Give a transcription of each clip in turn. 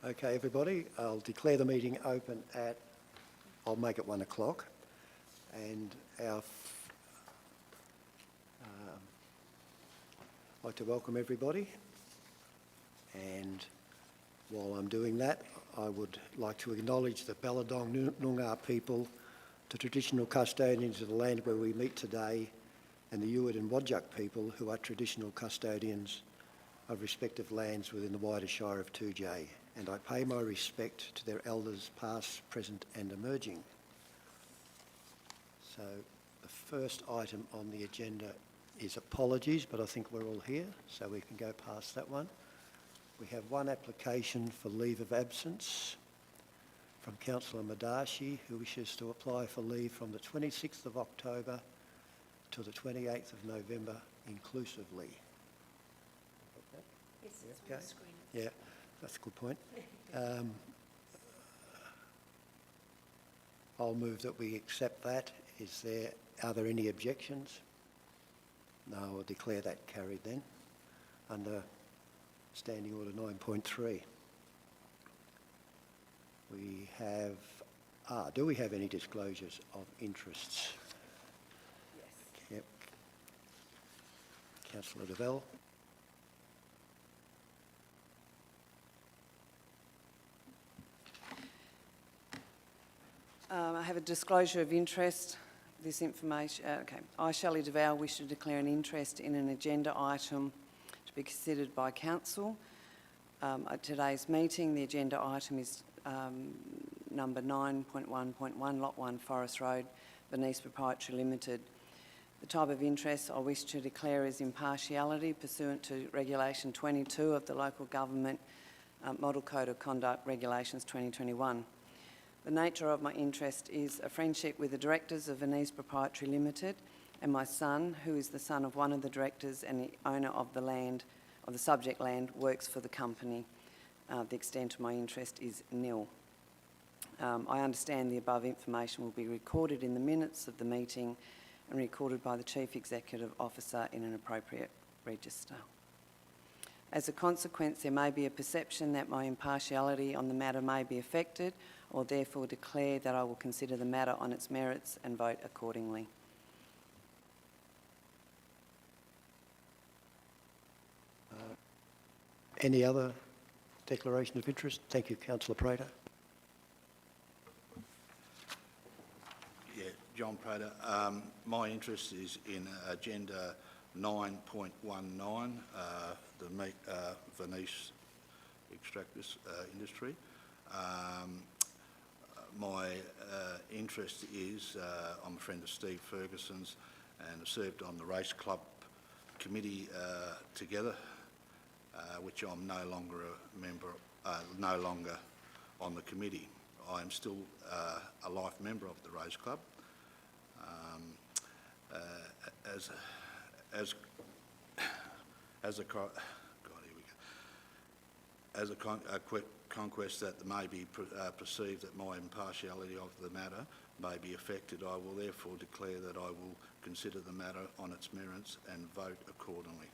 Okay, everybody, I'll declare the meeting open at, I'll make it 1 o'clock. And I'd like to welcome everybody. And while I'm doing that, I would like to acknowledge the Ballardong Noongar people, the traditional custodians of the land where we meet today, and the Ewart and Wadjuk people who are traditional custodians of respective lands within the wider Shire of 2J. And I pay my respect to their elders past, present and emerging. So the first item on the agenda is apologies, but I think we're all here, so we can go past that one. We have one application for leave of absence from Councillor Madashi, who wishes to apply for leave from the 26th of October to the 28th of November inclusively. Yes, it's Okay. on the screen. Yeah, that's a good point. I'll move that we accept that. Are there any objections? No, I'll declare that carried then under Standing Order 9.3. We have, do we have any disclosures of interests? Yes. Yep. Councillor Devell. I have a disclosure of interest. This information, I, Shelley Devell, wish to declare an interest in an agenda item to be considered by Council. At today's meeting, the agenda item is number 9.1.1, Lot 1, Forest Road, Venise Proprietary Limited. The type of interest I wish to declare is impartiality pursuant to Regulation 22 of the Local Government Model Code of Conduct Regulations 2021. The nature of my interest is a friendship with the directors of Venise Proprietary Limited and my son, who is the son of one of the directors and the owner of the land, of the subject land, works for the company. The extent of my interest is nil. I understand the above information will be recorded in the minutes of the meeting and recorded by the Chief Executive Officer in an appropriate register. As a consequence, there may be a perception that my impartiality on the matter may be affected, or therefore declare that I will consider the matter on its merits and vote accordingly. Any other declaration of interest? Thank you, Councillor Prater. Yeah, John Prater. My interest is in Agenda 9.19, the Venise extractors industry. My interest is, I'm a friend of Steve Ferguson's and served on the race club committee together, which I'm no longer a member, no longer on the committee. I am still a life member of the race club. As a conquest that may be perceived that my impartiality of the matter may be affected, I will therefore declare that I will consider the matter on its merits and vote accordingly.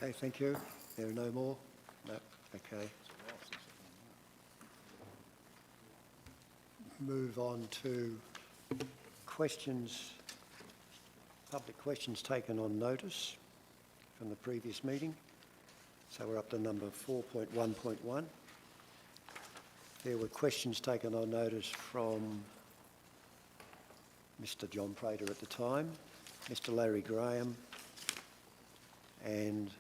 Okay, thank you. There are no more? No, okay. Move on to questions, public questions taken on notice from the previous meeting. So we're up to number 4.1.1. There were questions taken on notice from Mr. John Prater at the time, Mr. Larry Graham, and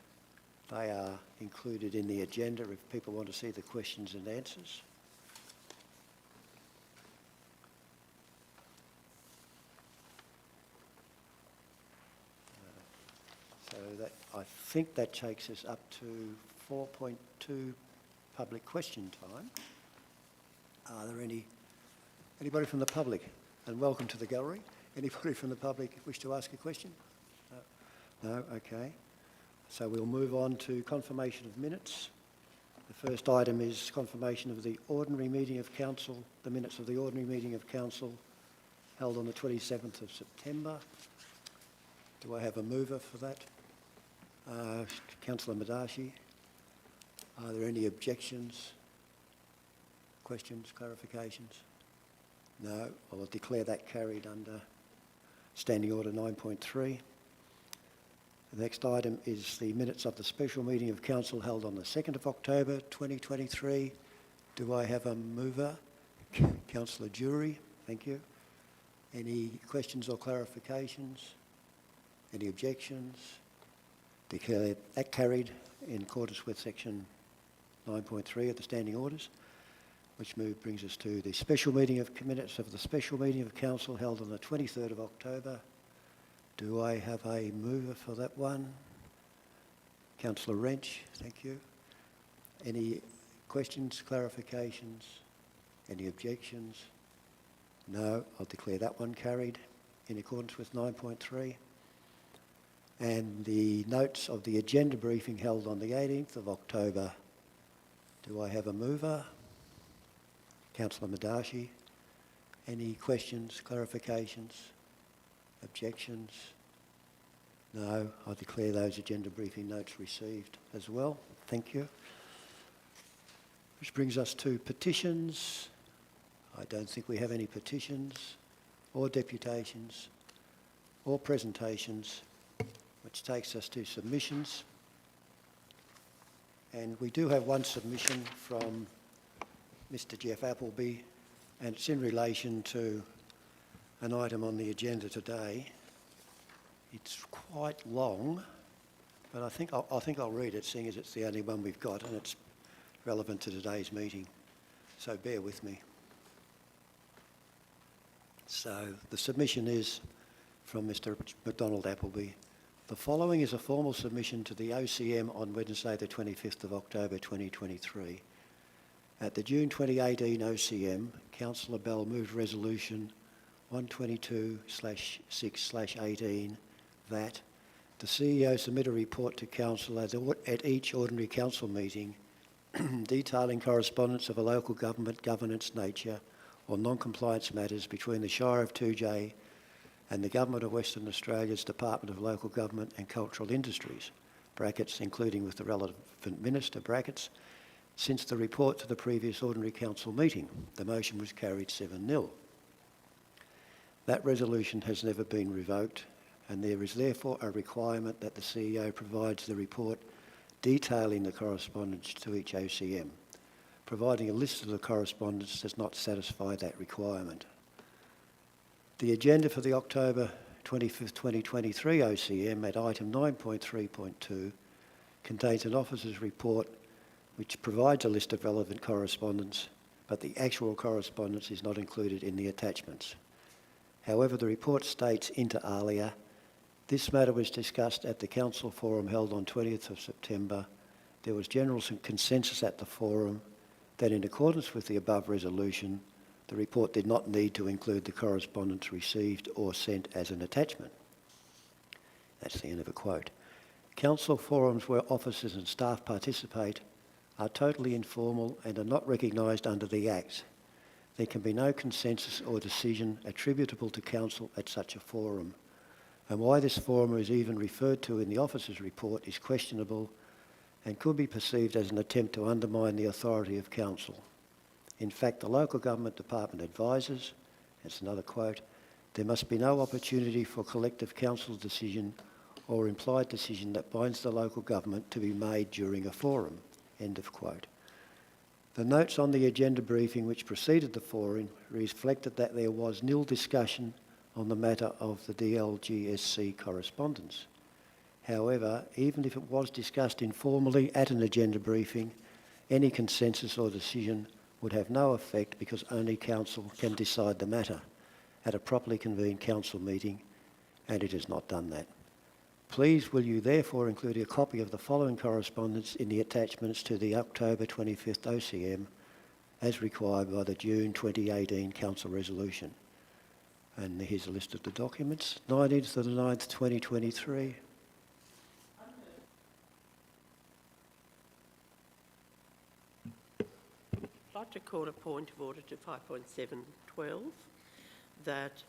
they are included in the agenda if people want to see the questions and answers. So that, I think that takes us up to 4.2 public question time. Are there anybody from the public? And welcome to the gallery. Anybody from the public wish to ask a question? No? No? Okay. So we'll move on to confirmation of minutes. The first item is confirmation of the ordinary meeting of council, the minutes of the ordinary meeting of council held on the 27th of September. Do I have a mover for that? Councillor Madashi. Are there any objections, questions, clarifications? No. I will declare that carried under Standing Order 9.3. The next item is the minutes of the special meeting of council held on the 2nd of October 2023. Do I have a mover? Councillor Jury, thank you. Any questions or clarifications? Any objections? Declare that carried in accordance with section 9.3 of the Standing Orders, which brings us to the special meeting of minutes of the special meeting of council held on the 23rd of October. Do I have a mover for that one? Councillor Wrench, thank you. Any questions, clarifications? Any objections? No, I'll declare that one carried in accordance with 9.3. And the notes of the agenda briefing held on the 18th of October. Do I have a mover? Councillor Madashi. Any questions, clarifications, objections? No, I declare those agenda briefing notes received as well. Thank you. Which brings us to petitions. I don't think we have any petitions or deputations or presentations, which takes us to submissions. And we do have one submission from Mr. Jeff Appleby, and it's in relation to an item on the agenda today. It's quite long, but I think I'll read it, seeing as it's the only one we've got and it's relevant to today's meeting. So bear with me. So the submission is from Mr. McDonald Appleby. The following is a formal submission to the OCM on Wednesday the 25th of October 2023. At the June 2018 OCM, Councillor Bell moved resolution 122/6/18 that the CEO submit a report to council at each ordinary council meeting detailing correspondence of a local government governance nature or non-compliance matters between the Shire of 2J and the Government of Western Australia's Department of Local Government and Cultural Industries, brackets, including with the relevant minister, brackets, since the report to the previous ordinary council meeting. The motion was carried 7-0. That resolution has never been revoked, and there is therefore a requirement that the CEO provides the report detailing the correspondence to each OCM. Providing a list of the correspondence does not satisfy that requirement. The agenda for the October 25th, 2023 OCM at item 9.3.2 contains an officer's report which provides a list of relevant correspondence, but the actual correspondence is not included in the attachments. However, the report states inter alia, this matter was discussed at the council forum held on 20th of September. There was general consensus at the forum that in accordance with the above resolution, the report did not need to include the correspondence received or sent as an attachment. That's the end of a quote. Council forums where officers and staff participate are totally informal and are not recognised under the Act. There can be no consensus or decision attributable to council at such a forum, and why this forum is even referred to in the officer's report is questionable and could be perceived as an attempt to undermine the authority of council. In fact, the local government department advises, that's another quote, there must be no opportunity for collective council decision or implied decision that binds the local government to be made during a forum, end of quote. The notes on the agenda briefing which preceded the forum reflected that there was nil discussion on the matter of the DLGSC correspondence. However, even if it was discussed informally at an agenda briefing, any consensus or decision would have no effect because only council can decide the matter at a properly convened council meeting, and it has not done that. Please will you therefore include a copy of the following correspondence in the attachments to the October 25th OCM as required by the June 2018 council resolution. And here's a list of the documents. 19th of the 9th, 2023. like to call a point of order to 5.7.12, that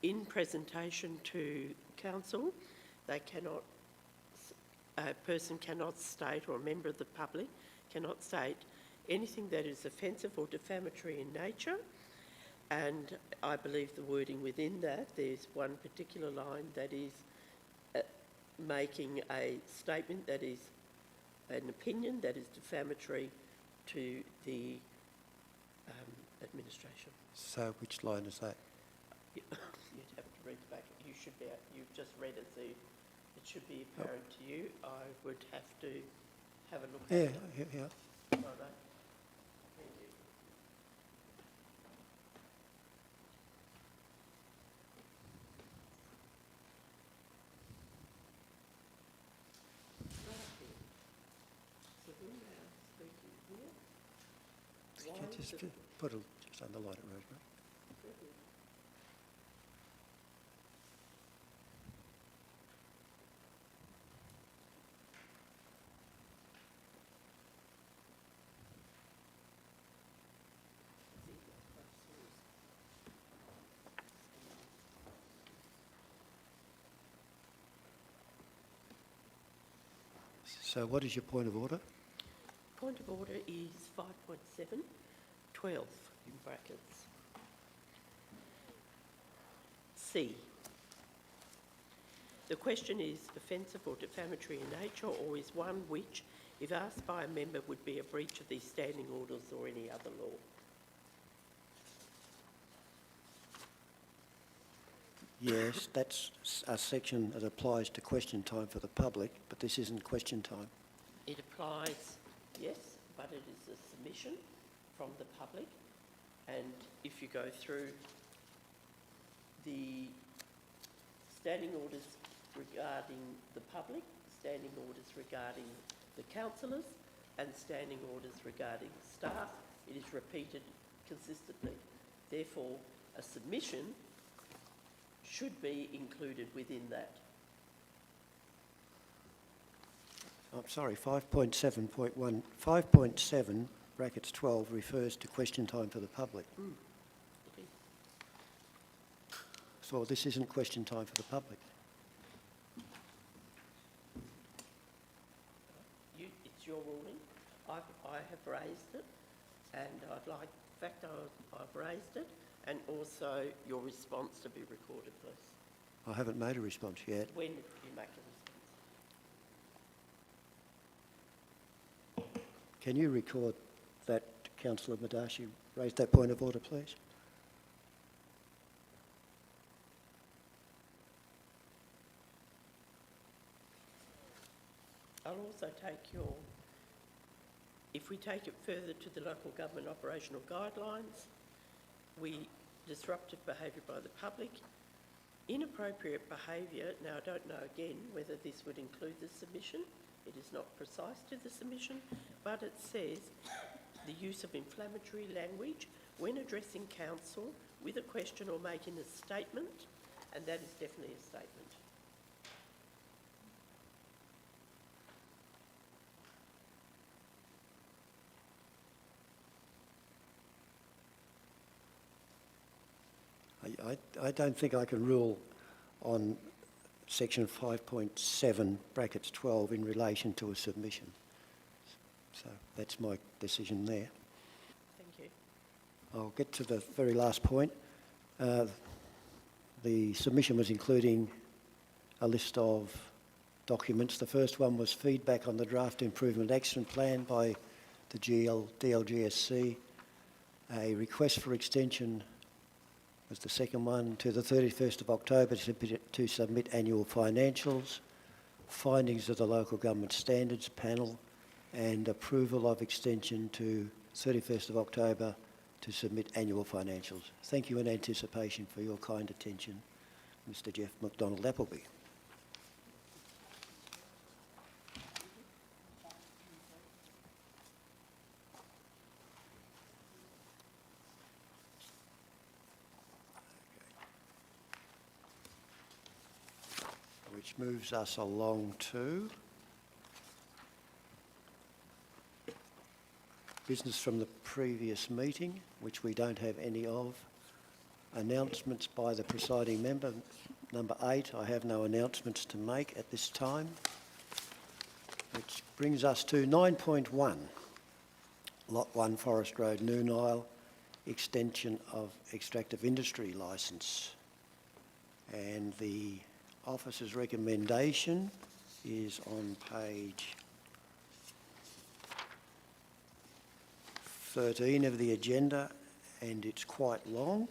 in presentation to council, a person cannot state, or a member of the public cannot state anything that is offensive or defamatory in nature. And I believe the wording within that, there's one particular line that is making a statement that is an opinion that is defamatory to the administration. So which line is that? You'd have to read the back. You should be. You've just read it. So it should be apparent to you. I would have to have a look at it. Yeah. Righto. Thank you. So who now speaking here? Why is Just it- just underline it, Rosemary. So what is your point of order? Point of order is 5.7.12 in brackets. C. The question is offensive or defamatory in nature, or is one which, if asked by a member, would be a breach of these standing orders or any other law? Yes, that's a section that applies to question time for the public, but this isn't question time. It applies, yes, but it is a submission from the public, and if you go through the standing orders regarding the public, standing orders regarding the councillors, and standing orders regarding staff, it is repeated consistently. Therefore, a submission should be included within that. I'm sorry, 5.7.1, 5.7 brackets 12 refers to question time for the public. Okay. So this isn't question time for the public. It's your ruling. I have raised it, and I'd like, in fact, I've raised it, and also your response to be recorded, please. I haven't made a response yet. When did you make a response? Can you record that Councillor Madashi raised that point of order, please? I'll also take your, if we take it further to the local government operational guidelines, disruptive behaviour by the public, inappropriate behaviour. Now, I don't know again whether this would include the submission. It is not precise to the submission, but it says the use of inflammatory language when addressing council with a question or making a statement, and that is definitely a statement. I don't think I can rule on section 5.7 brackets 12 in relation to a submission. So that's my decision there. Thank you. I'll get to the very last point. The submission was including a list of documents. The first one was feedback on the draft improvement action plan by the DLGSC. A request for extension was the second one, to the 31st of October to submit annual financials, findings of the Local Government Standards Panel, and approval of extension to 31st of October to submit annual financials. Thank you in anticipation for your kind attention, Mr. Jeff McDonald Appleby. Which moves us along to business from the previous meeting, which we don't have any of. Announcements by the presiding member. Number 8, I have no announcements to make at this time. Which brings us to 9.1, Lot 1, Forest Road, Noon Isle, extension of extractive industry licence. And the officer's recommendation is on page 13 of the agenda, and it's quite long.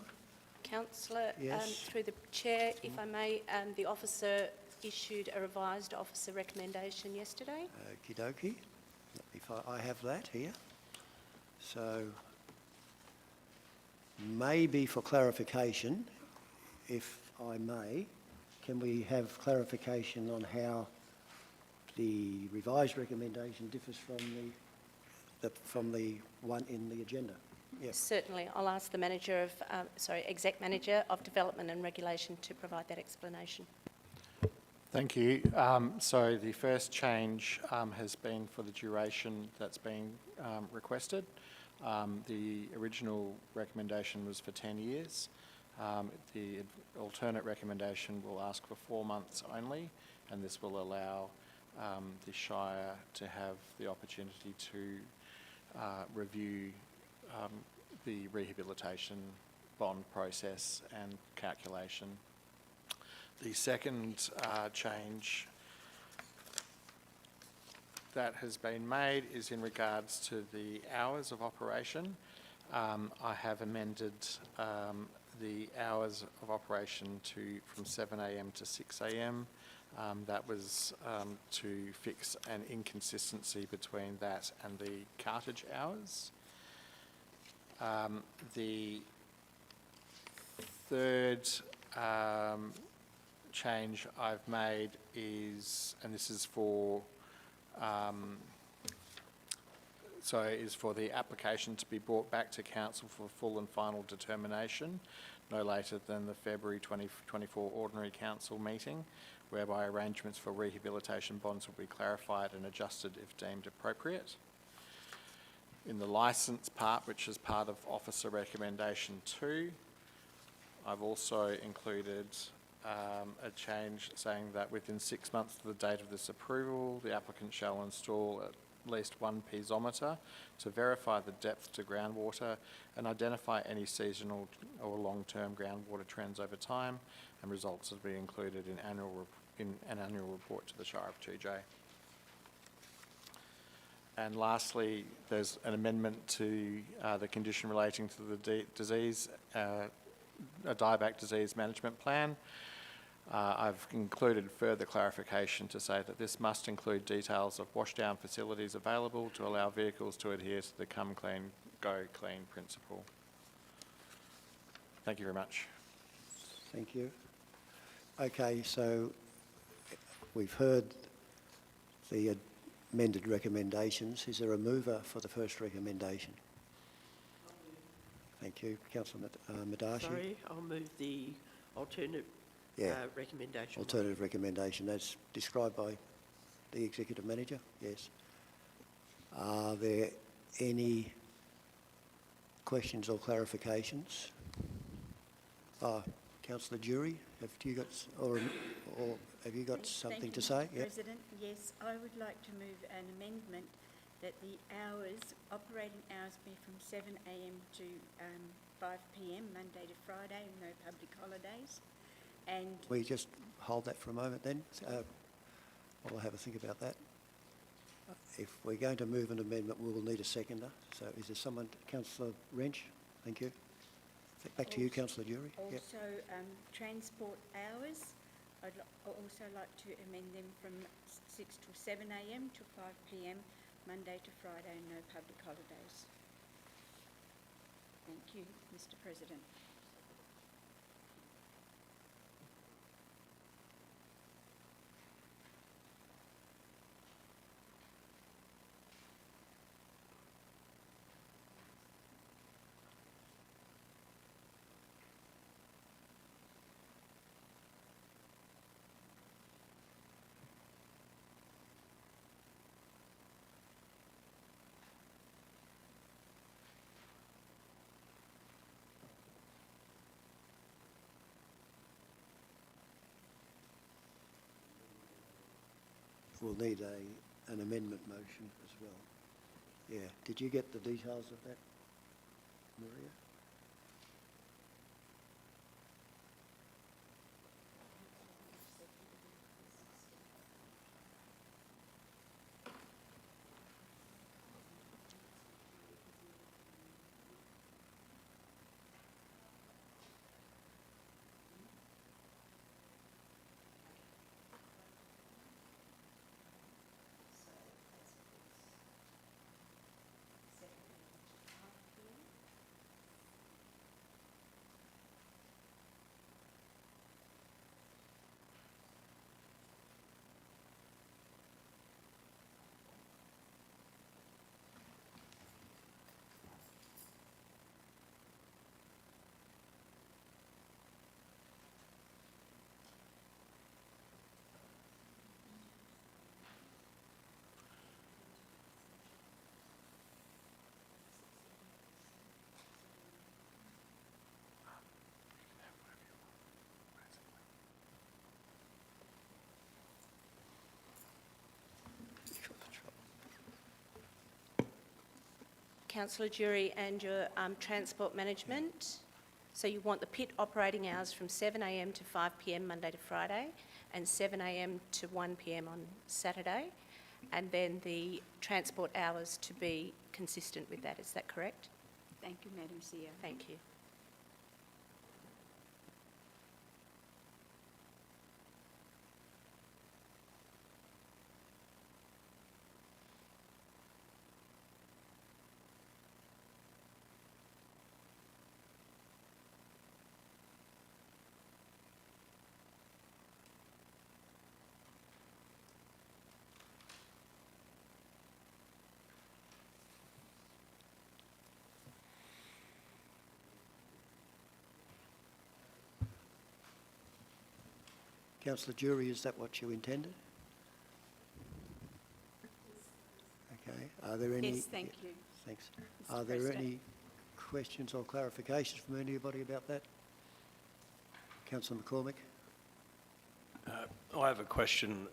Councillor, Yes. through the chair, if I may, the officer issued a revised officer recommendation yesterday. Okie dokie. If I have that here. So maybe for clarification, if I may, can we have clarification on how the revised recommendation differs from the one in the agenda? Yes. Certainly, I'll ask the manager of, exec manager of development and regulation to provide that explanation. Thank you. So the first change has been for the duration that's been requested. The original recommendation was for 10 years. The alternate recommendation will ask for 4 months only, and this will allow the Shire to have the opportunity to review the rehabilitation bond process and calculation. The second change that has been made is in regards to the hours of operation. I have amended the hours of operation from 7 a.m. to 6 a.m. That was to fix an inconsistency between that and the cartage hours. The third change I've made is, and this is for is for the application to be brought back to council for full and final determination no later than the February 2024 ordinary council meeting, whereby arrangements for rehabilitation bonds will be clarified and adjusted if deemed appropriate. In the licence part, which is part of officer recommendation 2, I've also included a change saying that within 6 months of the date of this approval, the applicant shall install at least one piezometer to verify the depth to groundwater and identify any seasonal or long-term groundwater trends over time, and results will be included in an annual report to the Shire of 2J. And lastly, there's an amendment to the condition relating to the disease, a dieback disease management plan. I've included further clarification to say that this must include details of washdown facilities available to allow vehicles to adhere to the come clean, go clean principle. Thank you very much. Thank you. Okay, so we've heard the amended recommendations. Is there a mover for the first recommendation? Thank you. Councillor Madashi. Sorry, I'll move the alternate recommendation. Alternative recommendation as described by the Executive Manager, yes. Are there any questions or clarifications? Councillor Jury, have you got something to say? Thank you, Mr. President. Yes, I would like to move an amendment that the operating hours be from 7 a.m. to 5 p.m, Monday to Friday, no public holidays. And We just hold that for a moment then. I'll have a think about that. If we're going to move an amendment, we will need a seconder. So is there someone, Councillor Wrench? Thank you. Back to you, Councillor Jury. Yep. also transport hours, I'd also like to amend them from 6 to 7 a.m. to 5 p.m, Monday to Friday, no public holidays. Thank you, Mr. President. we'll need an amendment motion as well. Yeah, did you get the details of that, Maria? Councillor Jury, and your transport management. So you want the pit operating hours from 7 a.m. to 5 p.m. Monday to Friday, and 7 a.m. to 1 p.m. on Saturday, and then the transport hours to be consistent with that. Is that correct? Thank you, Madam CEO. Thank you. Councillor Jury, is that what you intended? Okay, are there any? Yes, thank you. Thanks. Mr. Are there President. any questions or clarifications from anybody about that? Councillor McCormick? I have a question,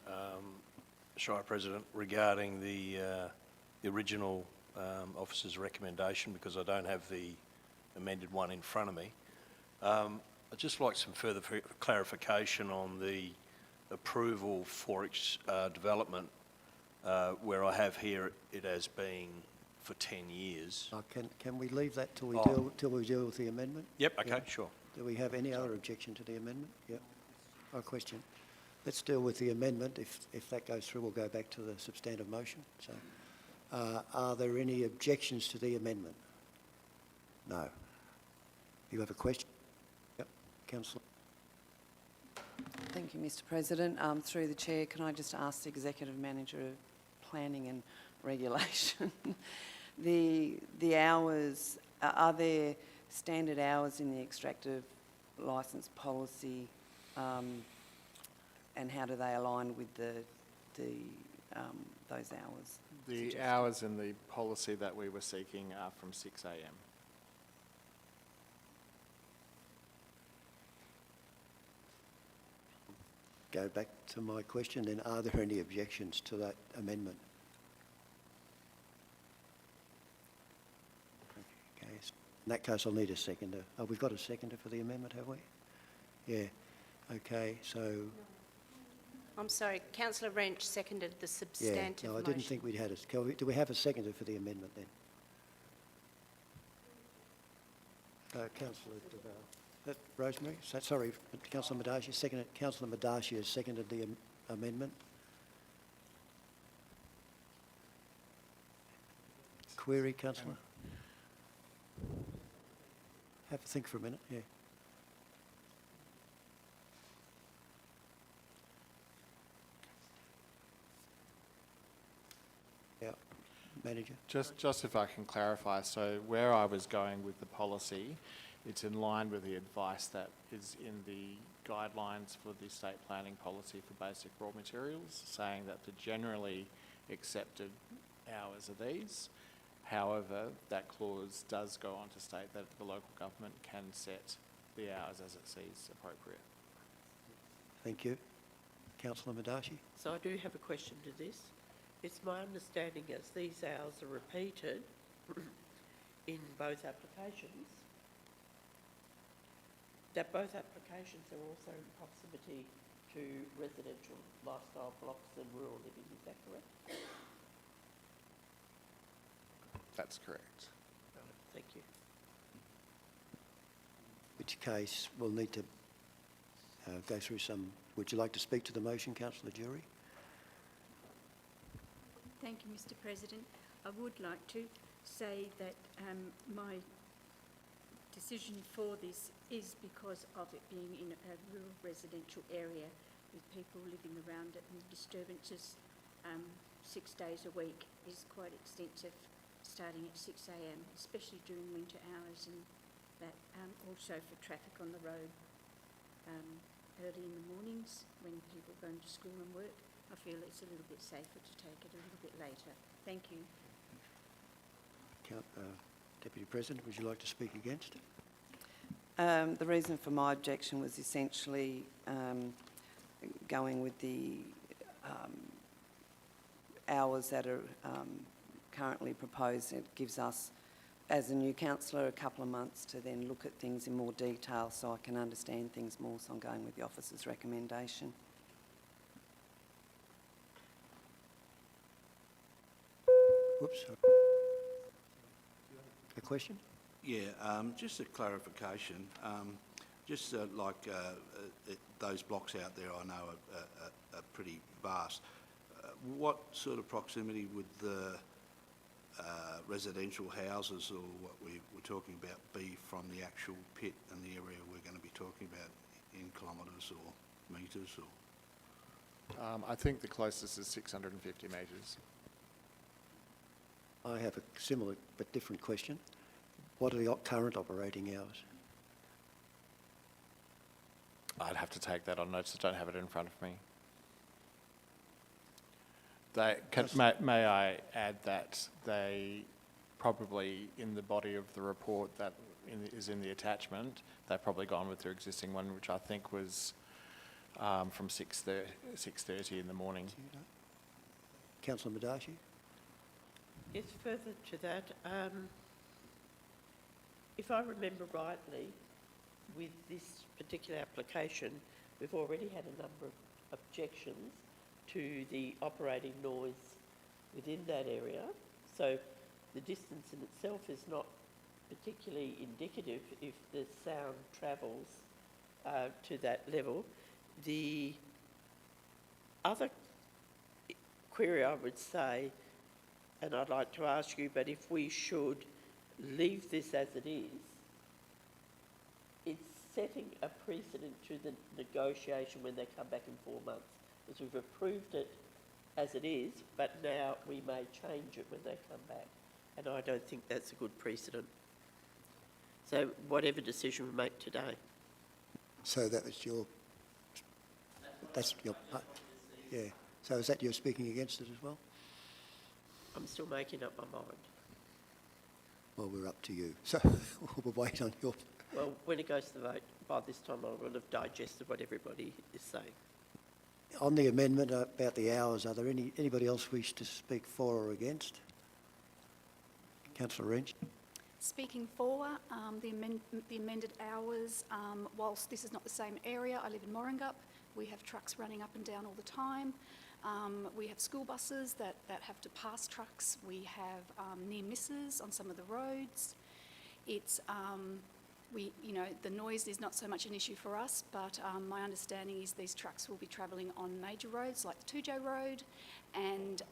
Shire President, regarding the original officer's recommendation, because I don't have the amended one in front of me. I'd just like some further clarification on the approval for its development, where I have here it as being for 10 years. Can we leave that till we Oh. deal with the amendment? Yep, okay, Yeah. sure. Do we have any other objection to the amendment? Yep. No question. Let's deal with the amendment. If that goes through, we'll go back to the substantive motion. So, are there any objections to the amendment? No. You have a question? Yep. Councillor. Thank you, Mr. President. Through the chair, can I just ask the Executive Manager of Planning and Regulation, the hours, are there standard hours in the extractive licence policy, and how do they align with those hours? The suggested? hours in the policy that we were seeking are from 6 a.m. Go back to my question then. Are there any objections to that amendment? Okay. In that case, I'll need a seconder. Oh, we've got a seconder for the amendment, have we? Yeah. Okay, so, I'm sorry, Councillor Wrench seconded the yeah. substantive No, I motion. didn't think we'd had a... Do we have a seconder for the amendment then? Councillor Duval. Rosemary? Sorry, Councillor Madashi seconded. Councillor Madashi has seconded the amendment. Query, Councillor? Have a think for a minute, yeah. Yeah, Manager? Just if I can clarify, so where I was going with the policy, it's in line with the advice that is in the guidelines for the estate planning policy for basic raw materials, saying that the generally accepted hours are these. However, that clause does go on to state that the local government can set the hours as it sees appropriate. Thank you. Councillor Madashi? So I do have a question to this. It's my understanding as these hours are repeated in both applications, that both applications are also in proximity to residential lifestyle blocks and rural living. Is that correct? That's correct. Thank you. Which case we'll need to go through some... Would you like to speak to the motion, Councillor Jury? Thank you, Mr. President. I would like to say that my decision for this is because of it being in a rural residential area with people living around it, and the disturbances 6 days a week is quite extensive, starting at 6 a.m, especially during winter hours, and that also for traffic on the road early in the mornings when people are going to school and work. I feel it's a little bit safer to take it a little bit later. Thank you. Deputy President, would you like to speak against? The reason for my objection was essentially going with the hours that are currently proposed. It gives us, as a new councillor, a couple of months to then look at things in more detail so I can understand things more, so I'm going with the officer's recommendation. Whoops. A question? Yeah, just a clarification. Those blocks out there I know are pretty vast. What sort of proximity would the residential houses or what we were talking about be from the actual pit and the area we're going to be talking about in kilometres or metres? Or I think the closest is 650 metres. I have a similar but different question. What are the current operating hours? I'd have to take that on notice. I don't have it in front of me. May I add that they probably, in the body of the report that is in the attachment, they've probably gone with their existing one, which I think was from 6:30 in the morning. Councillor Madashi? Yes, further to that, if I remember rightly, with this particular application, we've already had a number of objections to the operating noise within that area. So the distance in itself is not particularly indicative if the sound travels to that level. The other query I would say, and I'd like to ask you, but if we should leave this as it is, it's setting a precedent to the negotiation when they come back in 4 months. Because we've approved it as it is, but now we may change it when they come back. And I don't think that's a good precedent. So whatever decision we make today. So that was your... That's your... yeah. So is that you're speaking against it as well? I'm still making up my mind. Well, we're up to you. So we'll wait on your... Well, when it goes to the vote, by this time I will have digested what everybody is saying. On the amendment about the hours, are there anybody else wish to speak for or against? Councillor Wrench? Speaking for the amended hours, whilst this is not the same area, I live in Moringup. We have trucks running up and down all the time. We have school buses that have to pass trucks. We have near misses on some of the roads. It's, the noise is not so much an issue for us, but my understanding is these trucks will be travelling on major roads like the Tujo Road, and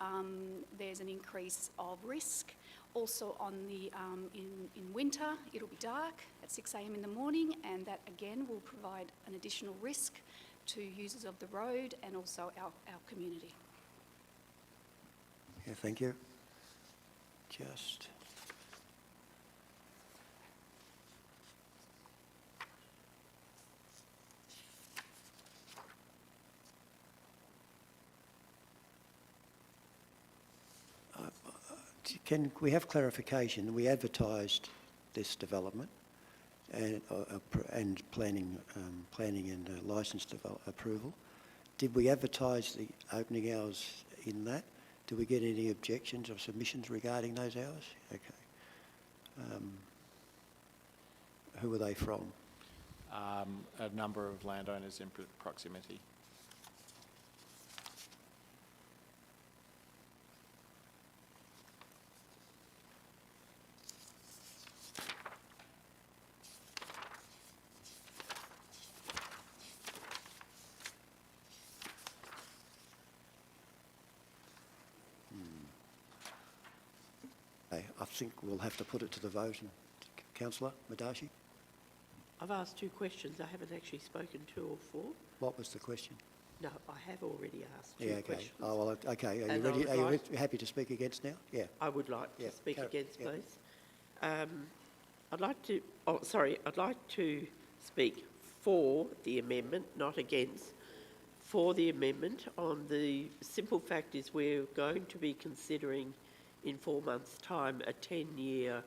there's an increase of risk. Also on the, in winter, it'll be dark at 6 a.m. in the morning, and that again will provide an additional risk to users of the road and also our community. Yeah, thank you. Just... Can we have clarification? We advertised this development and planning and licence approval. did we advertise the opening hours in that? Did we get any objections or submissions regarding those hours? Okay. Who were they from? A number of landowners in proximity. Okay, I think we'll have to put it to the vote. Councillor Madashi, I've asked 2 questions. I haven't actually spoken 2 or 4. what was the question? No, I have already asked 2 Yeah, okay. questions. Oh, well, okay. Are you And I ready? would Are you like- happy to speak against now? Yeah. I would like to Yeah, speak carry- against, yeah. please. I'd like to speak for the amendment, not against. For the amendment on the simple fact is we're going to be considering in 4 months' time a 10-year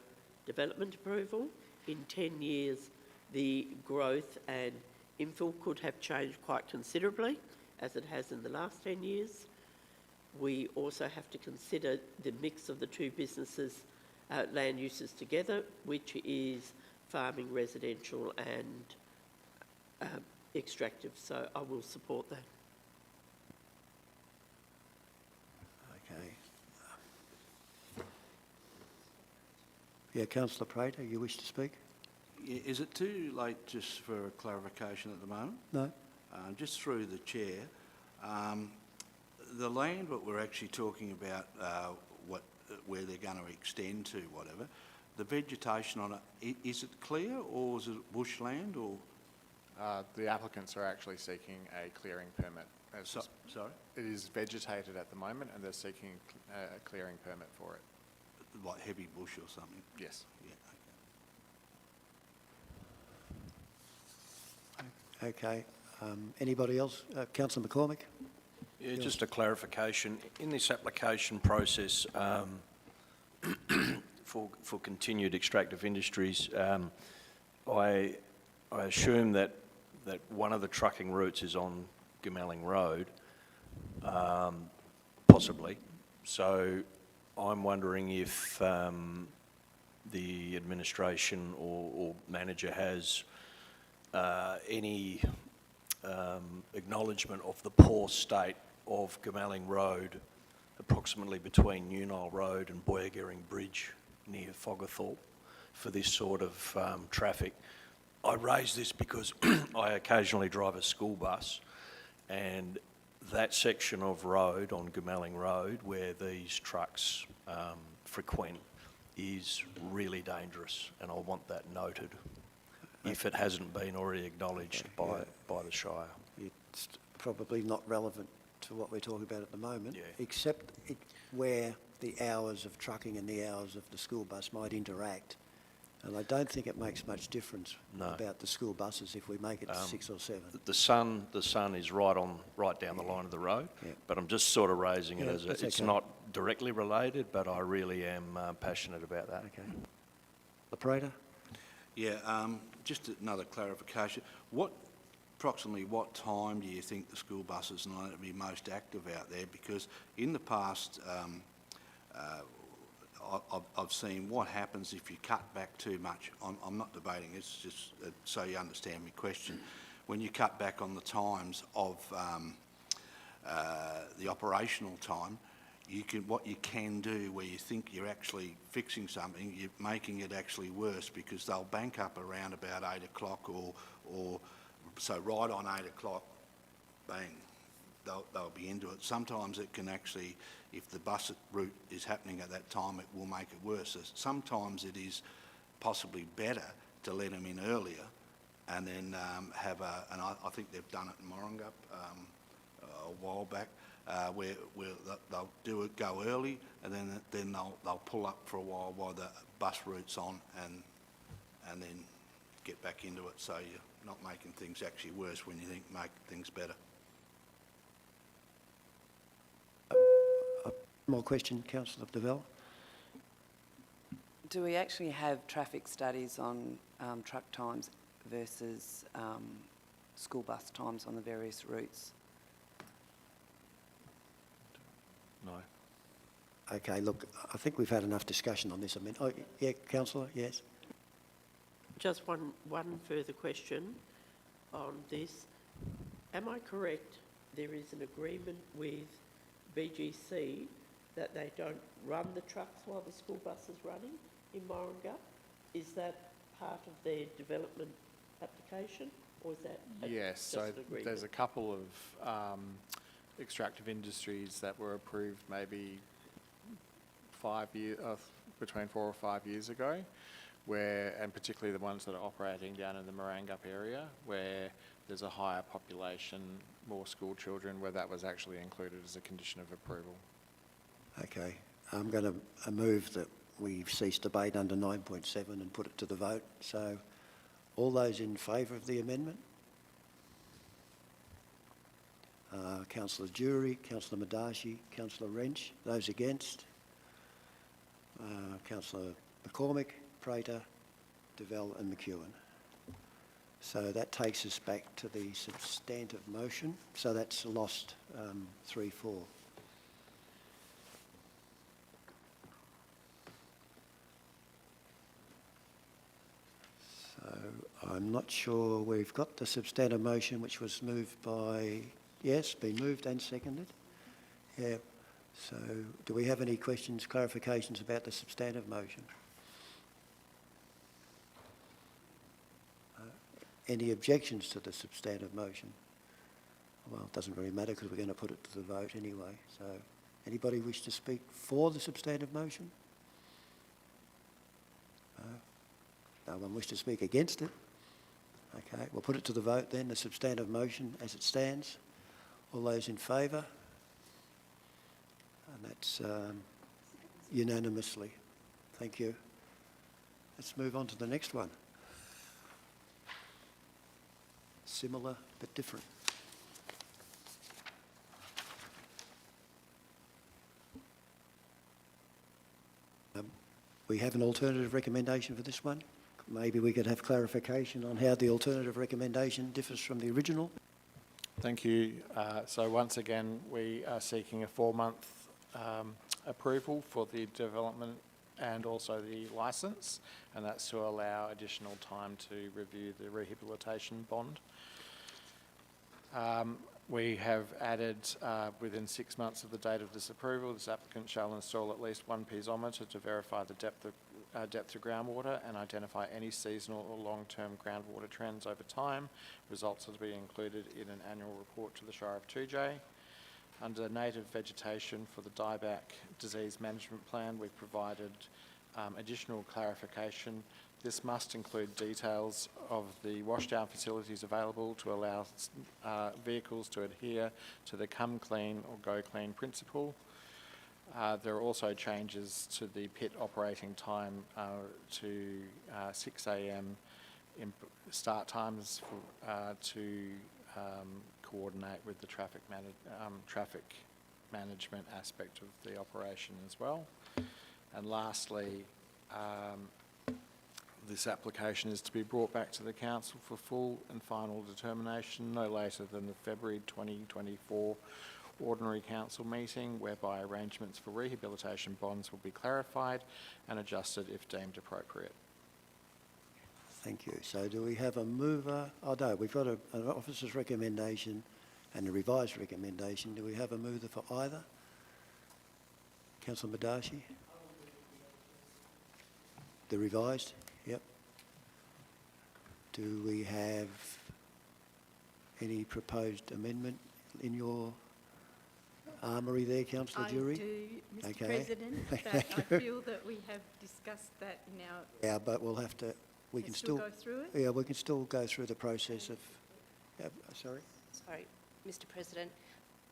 development approval. In 10 years, the growth and infill could have changed quite considerably, as it has in the last 10 years. We also have to consider the mix of the 2 businesses, land uses together, which is farming, residential and extractive. So I will support that. Okay. Yeah, Councillor Prater, you wish to speak? Is it too late just for a clarification at the moment? No? Just through the chair, the land that we're actually talking about, where they're going to extend to, whatever, the vegetation on it, is it clear or is it bushland or? The applicants are actually seeking a clearing permit. Sorry? It is vegetated at the moment and they're seeking a clearing permit for it. Like heavy bush or something? Yes. Yeah, Okay. Anybody else? Councillor McCormick? Yeah, just a clarification. In this application process for continued extractive industries, I assume that one of the trucking routes is on Goomalling Road, possibly. So I'm wondering if the administration or manager has any acknowledgement of the poor state of Goomalling Road, approximately between New Nile Road and Boyagering Bridge near Fogathorpe, for this sort of traffic. I raise this because I occasionally drive a school bus, and that section of road on Goomalling Road where these trucks frequent is really dangerous, and I want that noted if it hasn't been already acknowledged by the Shire. It's probably not relevant to what we're talking about at the moment, Yeah. except where the hours of trucking and the hours of the school bus might interact. And I don't think it makes much difference No. about the school buses if we make it 6 or 7. The sun is right down the line of the road, Yeah. but I'm just sort of raising it Yeah, as that's it's okay. not directly related, but I really am passionate about that. Okay. Operator? Yeah, just another clarification. Approximately what time do you think the school buses are going to be most active out there? Because in the past, I've seen what happens if you cut back too much. I'm not debating, it's just so you understand my question. When you cut back on the times of the operational time, what you can do where you think you're actually fixing something, you're making it actually worse, because they'll bank up around about 8 o'clock or so right on 8 o'clock, bang, they'll be into it. Sometimes it can actually, if the bus route is happening at that time, it will make it worse. So sometimes it is possibly better to let them in earlier and then have and I think they've done it in Morangup a while back, where they'll go early and then they'll pull up for a while the bus route's on and then get back into it, so you're not making things actually worse when you think make things better. More question, Councillor Deval? Do we actually have traffic studies on truck times versus school bus times on the various routes? No. Okay, look, I think we've had enough discussion on this. I mean, oh, yeah, councillor, yes? Just one further question on this. Am I correct, there is an agreement with BGC that they don't run the trucks while the school bus is running in Moringa? Is that part of their development application, or is that Yes, just so an there's agreement? a couple of extractive industries that were approved maybe between 4 or 5 years ago, and particularly the ones that are operating down in the Morangup area, where there's a higher population, more school children, where that was actually included as a condition of approval. Okay, I'm going to move that we cease debate under 9.7 and put it to the vote. So all those in favour of the amendment? Councillor Jury, Councillor Madashi, Councillor Wrench. Those against? Councillor McCormick, Prater, DeVell and McEwen. So that takes us back to the substantive motion. So that's lost 3-4. So I'm not sure we've got the substantive motion, which was moved by, yes, been moved and seconded. Yeah. So do we have any questions, clarifications about the substantive motion? Any objections to the substantive motion? Well, it doesn't really matter because we're going to put it to the vote anyway. So anybody wish to speak for the substantive motion? No one wish to speak against it? Okay, we'll put it to the vote then, the substantive motion as it stands. All those in favour? And that's unanimously. Thank you. Let's move on to the next one. Similar but different. We have an alternative recommendation for this one. Maybe we could have clarification on how the alternative recommendation differs from the original. Thank you. So once again, we are seeking a 4-month approval for the development and also the licence, and that's to allow additional time to review the rehabilitation bond. We have added, within 6 months of the date of this approval, this applicant shall install at least one piezometer to verify the depth of groundwater and identify any seasonal or long-term groundwater trends over time. Results are to be included in an annual report to the Shire of 2J. Under native vegetation for the dieback disease management plan, we've provided additional clarification. This must include details of the washdown facilities available to allow vehicles to adhere to the come clean or go clean principle. There are also changes to the pit operating time to 6 a.m. in start times to coordinate with the traffic management aspect of the operation as well. And lastly, this application is to be brought back to the council for full and final determination no later than the February 2024 ordinary council meeting, whereby arrangements for rehabilitation bonds will be clarified and adjusted if deemed appropriate. Thank you. So do we have a mover? Oh no, we've got an officer's recommendation and a revised recommendation. Do we have a mover for either? Councillor Madashi? The revised? Yep. Do we have any proposed amendment in your armoury there, Councillor Jury? I do, Mr. Okay. President, but I feel that we have discussed that in our... Yeah, but we'll have to, we can still... go through it? Yeah, we can still go through the process of... sorry? Sorry, Mr. President,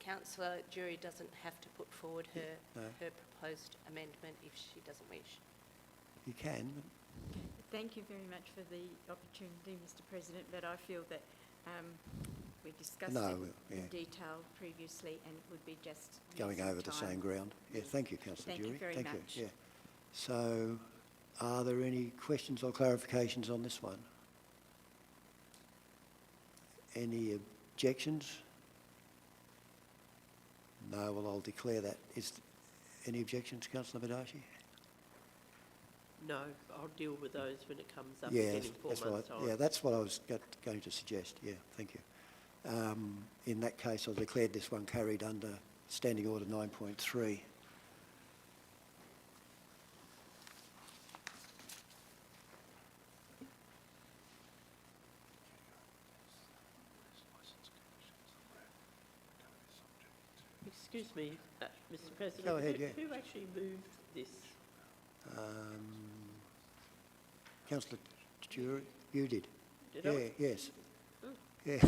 Councillor Jury doesn't have to put forward her proposed amendment if she doesn't wish. You can. Thank you very much for the opportunity, Mr. President, but I feel that we discussed it in detail previously and it would be just Going over the same ground. Yeah, thank you, Councillor Jury. Thank you very much. Yeah. So, are there any questions or clarifications on this one? Any objections? No, well, I'll declare that. Is any objections, councillor Badashi? No, I'll deal with those when it comes up Yeah, again in 4 that's what months' time. yeah, that's what I was going to suggest. Yeah, thank you. In that case, I'll declare this one carried under Standing Order 9.3. Excuse me, Mr President. Go ahead, yeah. Who actually moved this? Councillor Stewart, you did. Did Yeah, I? yes. Oh. Yeah.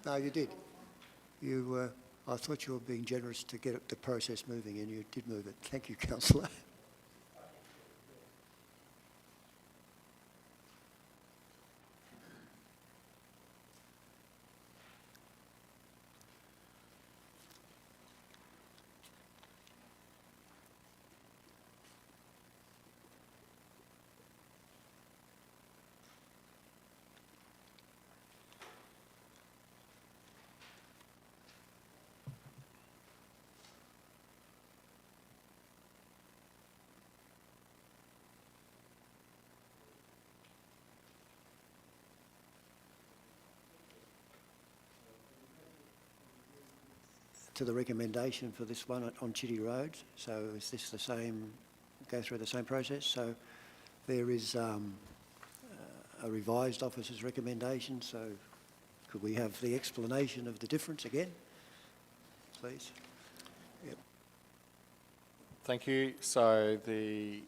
No, you did. You, I thought you were being generous to get the process moving, and you did move it. Thank you, councillor. To the recommendation for this one on Chitty Road. So is this the same, go through the same process? So there is a revised officer's recommendation, so could we have the explanation of the difference again, please? Yep. Thank you. So the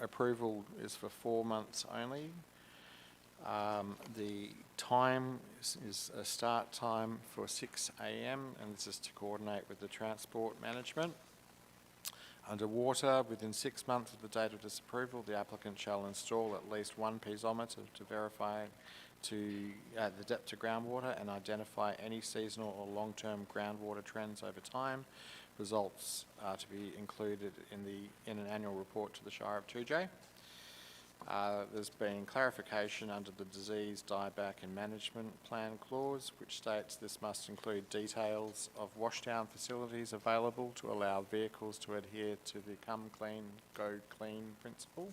approval is for 4 months only. The time is a start time for 6 a.m. and this is to coordinate with the transport management. Underwater, within 6 months of the date of disapproval, the applicant shall install at least one piezometer to verify the depth to groundwater and identify any seasonal or long-term groundwater trends over time. Results are to be included in an annual report to the Shire of 2J. There's been clarification under the disease dieback and management plan clause, which states this must include details of washdown facilities available to allow vehicles to adhere to the come clean, go clean principle.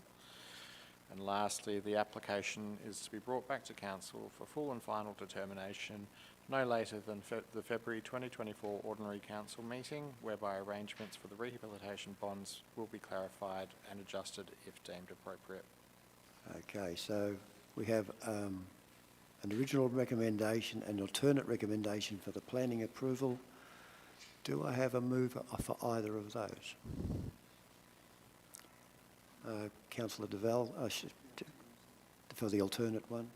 And lastly, the application is to be brought back to council for full and final determination no later than the February 2024 Ordinary Council meeting, whereby arrangements for the rehabilitation bonds will be clarified and adjusted if deemed appropriate. Okay, so we have an original recommendation and alternate recommendation for the planning approval. Do I have a mover for either of those? Councillor Deval, for the alternate one,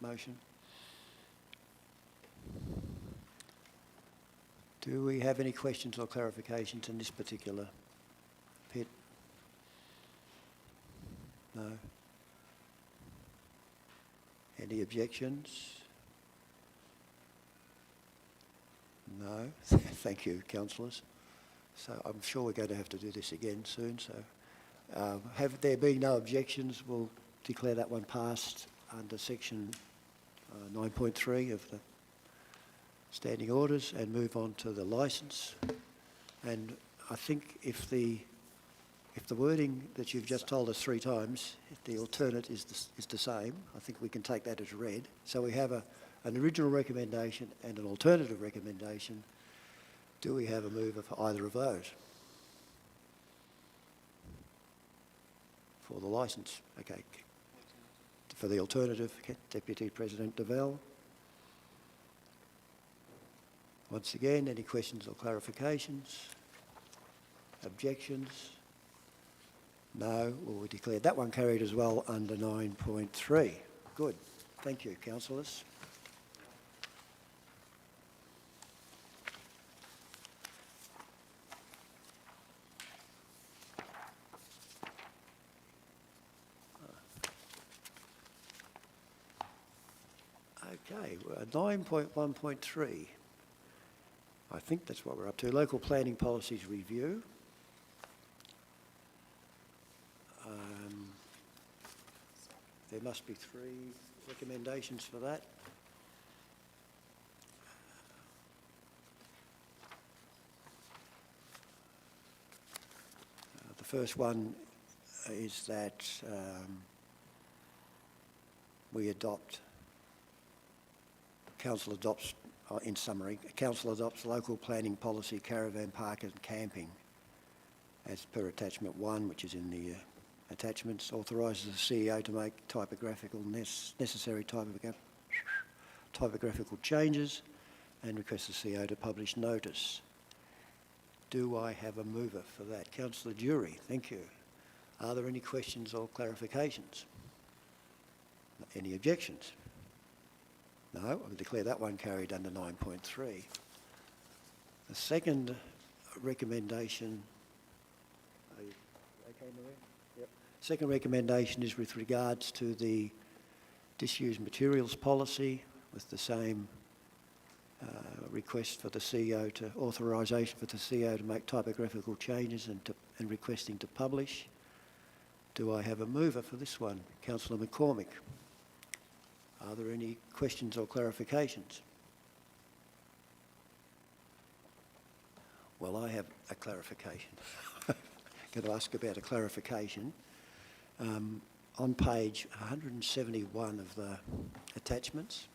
motion. Do we have any questions or clarifications in this particular pit? No. Any objections? No. Thank you, councillors. So I'm sure we're going to have to do this again soon. So have there been no objections, we'll declare that one passed under section 9.3 of the standing orders and move on to the licence. And I think if the wording that you've just told us 3 times, if the alternate is the same, I think we can take that as read. So we have an original recommendation and an alternative recommendation. Do we have a mover for either of those? For the licence, okay. For the alternative, Deputy President Deval. Once again, any questions or clarifications? Objections? No. Well, we declared that one carried as well under 9.3. Good. Thank you, councillors. Okay, 9.1.3. I think that's what we're up to. Local planning policies review. There must be 3 recommendations for that. first one is that we adopt, Council adopts, in summary, Council adopts local planning policy, caravan park and camping as per attachment 1, which is in the attachments, authorises the CEO to make necessary typographical changes and requests the CEO to publish notice. Do I have a mover for that? Councillor Jury, thank you. Are there any questions or clarifications? Any objections? No, I will declare that one carried under 9.3. The second recommendation, are you okay, Maria? Yep. Second recommendation is with regards to the disused materials policy with the same request for the CEO to, authorisation for the CEO to make typographical changes and requesting to publish. Do I have a mover for this one? Councillor McCormick. Are there any questions or clarifications? Well, I have a clarification. Going to ask about a clarification. On page 171 of the attachments,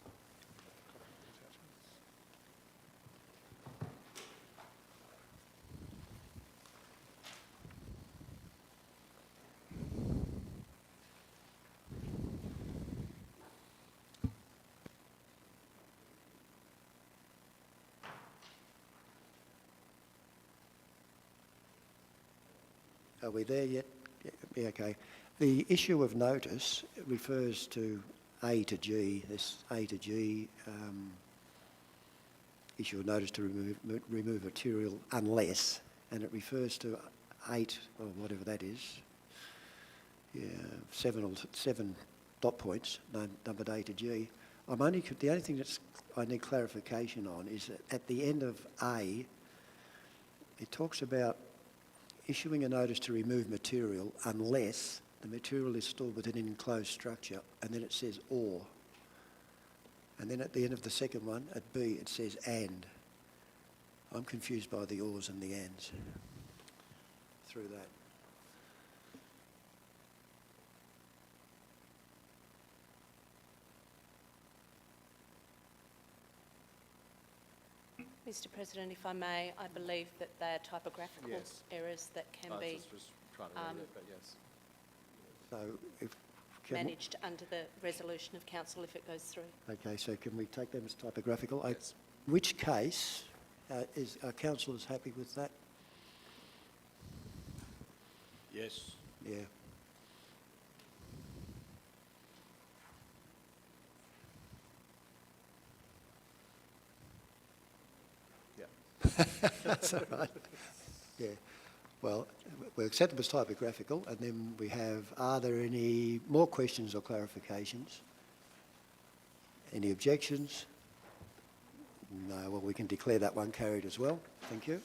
are we there yet? Yeah, okay. The issue of notice refers to A to G. This A to G, issue of notice to remove material unless, and it refers to 8 or whatever that is. Yeah, 7 dot points, numbered A to G. The only thing that's I need clarification on is that at the end of A, it talks about issuing a notice to remove material unless the material is stored within an enclosed structure, and then it says or. And then at the end of the second one, at B, it says and. I'm confused by the ors and the ands through that. Mr President, if I may, I believe that they are typographical Yes. errors that can I be just was trying to read it, but yes. So if managed under the resolution of council if it goes through. Okay, so can we take them as typographical? Yes. In which case, are councillors happy with that? Yes. Yeah. That's all right. Yeah. Well, we'll accept them as typographical, and then we have, are there any more questions or clarifications? Any objections? No, well, we can declare that one carried as well. Thank you.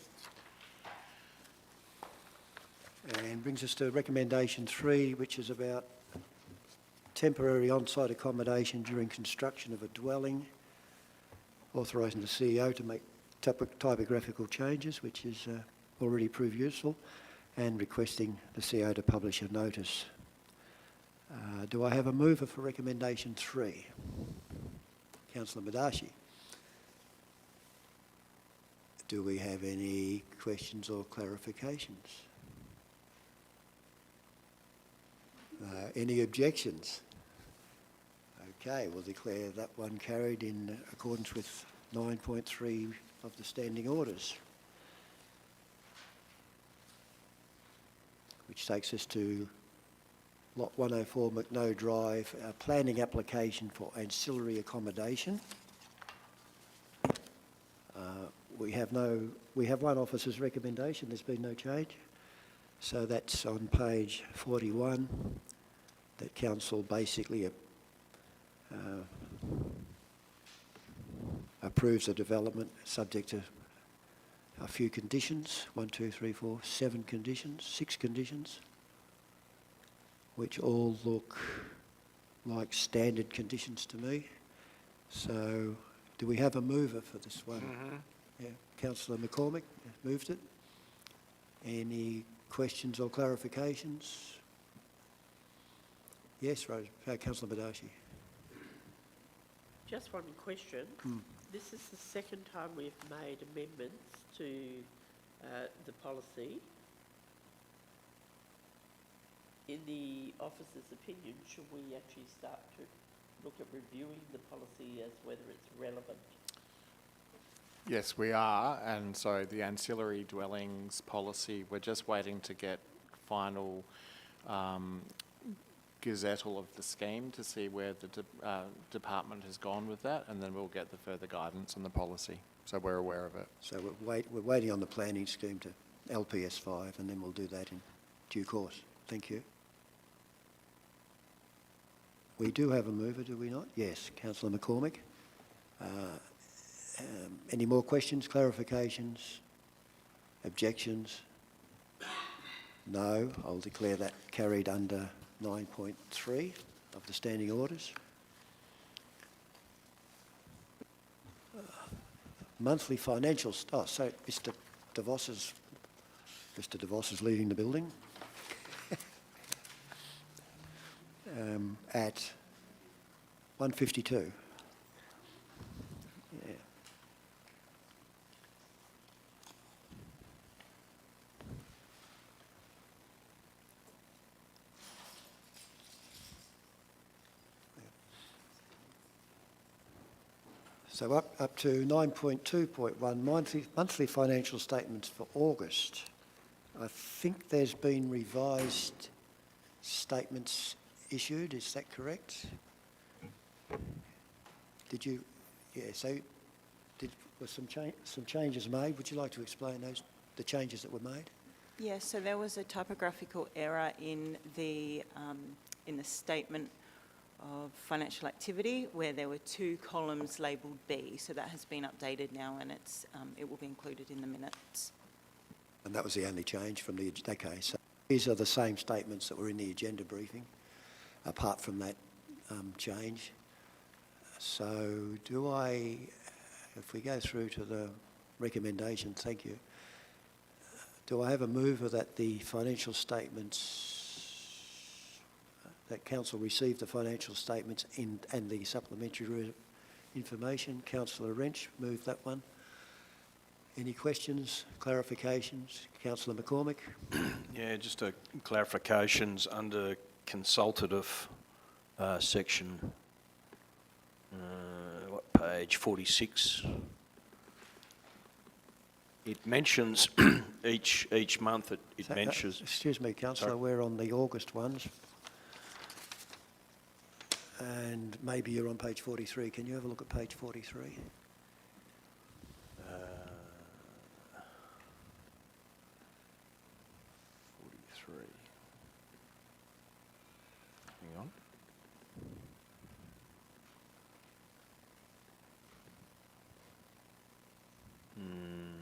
And brings us to recommendation 3, which is about temporary on-site accommodation during construction of a dwelling, authorising the CEO to make typographical changes, which is already proved useful, and requesting the CEO to publish a notice. Do I have a mover for recommendation 3? Councillor Madashi. Do we have any questions or clarifications? Any objections? Okay, we'll declare that one carried in accordance with 9.3 of the standing orders, which takes us to Lot 104 McNoe Drive, a planning application for ancillary accommodation. We have one officer's recommendation. There's been no change, so that's on page 41. That council basically approves the development subject to a few conditions, 6 conditions, which all look like standard conditions to me. So do we have a mover for this one? Yeah, Councillor McCormick moved it. Any questions or clarifications? Yes, Councillor Badashi. Just one question. This is the second time we've made amendments to the policy. In the officer's opinion, should we actually start to look at reviewing the policy as whether it's relevant? Yes, we are, and so the ancillary dwellings policy, we're just waiting to get final gazettal of the scheme to see where the department has gone with that, and then we'll get the further guidance on the policy, so we're aware of it. So we're waiting on the planning scheme to LPS 5, and then we'll do that in due course. Thank you. We do have a mover, do we not? Yes, Councillor McCormick. Any more questions, clarifications, objections? No. I'll declare that carried under 9.3 of the standing orders. Monthly financial... Oh, so Mr De Vos is leaving the building. At 1:52. Yeah. So up to 9.2.1, monthly financial statements for August. I think there's been revised statements issued, is that correct? Did you, yeah, so were some changes made? Would you like to explain the changes that were made? Yeah, so there was a typographical error in the statement of financial activity where there were 2 columns labelled B, so that has been updated now and it will be included in the minutes. And that was the only change from the... Okay, so these are the same statements that were in the agenda briefing, apart from that change. So if we go through to the recommendation, thank you. Do I have a mover that the financial statements, that council receive the financial statements and the supplementary information? Councillor Wrench, move that one. Any questions, clarifications? Councillor McCormick? Yeah, just a clarifications under consultative section, page 46. It mentions each month it mentions... Excuse me, Councillor, we're on the August ones. And maybe you're on page 43. Can you have a look at page 43? 43. Hang on.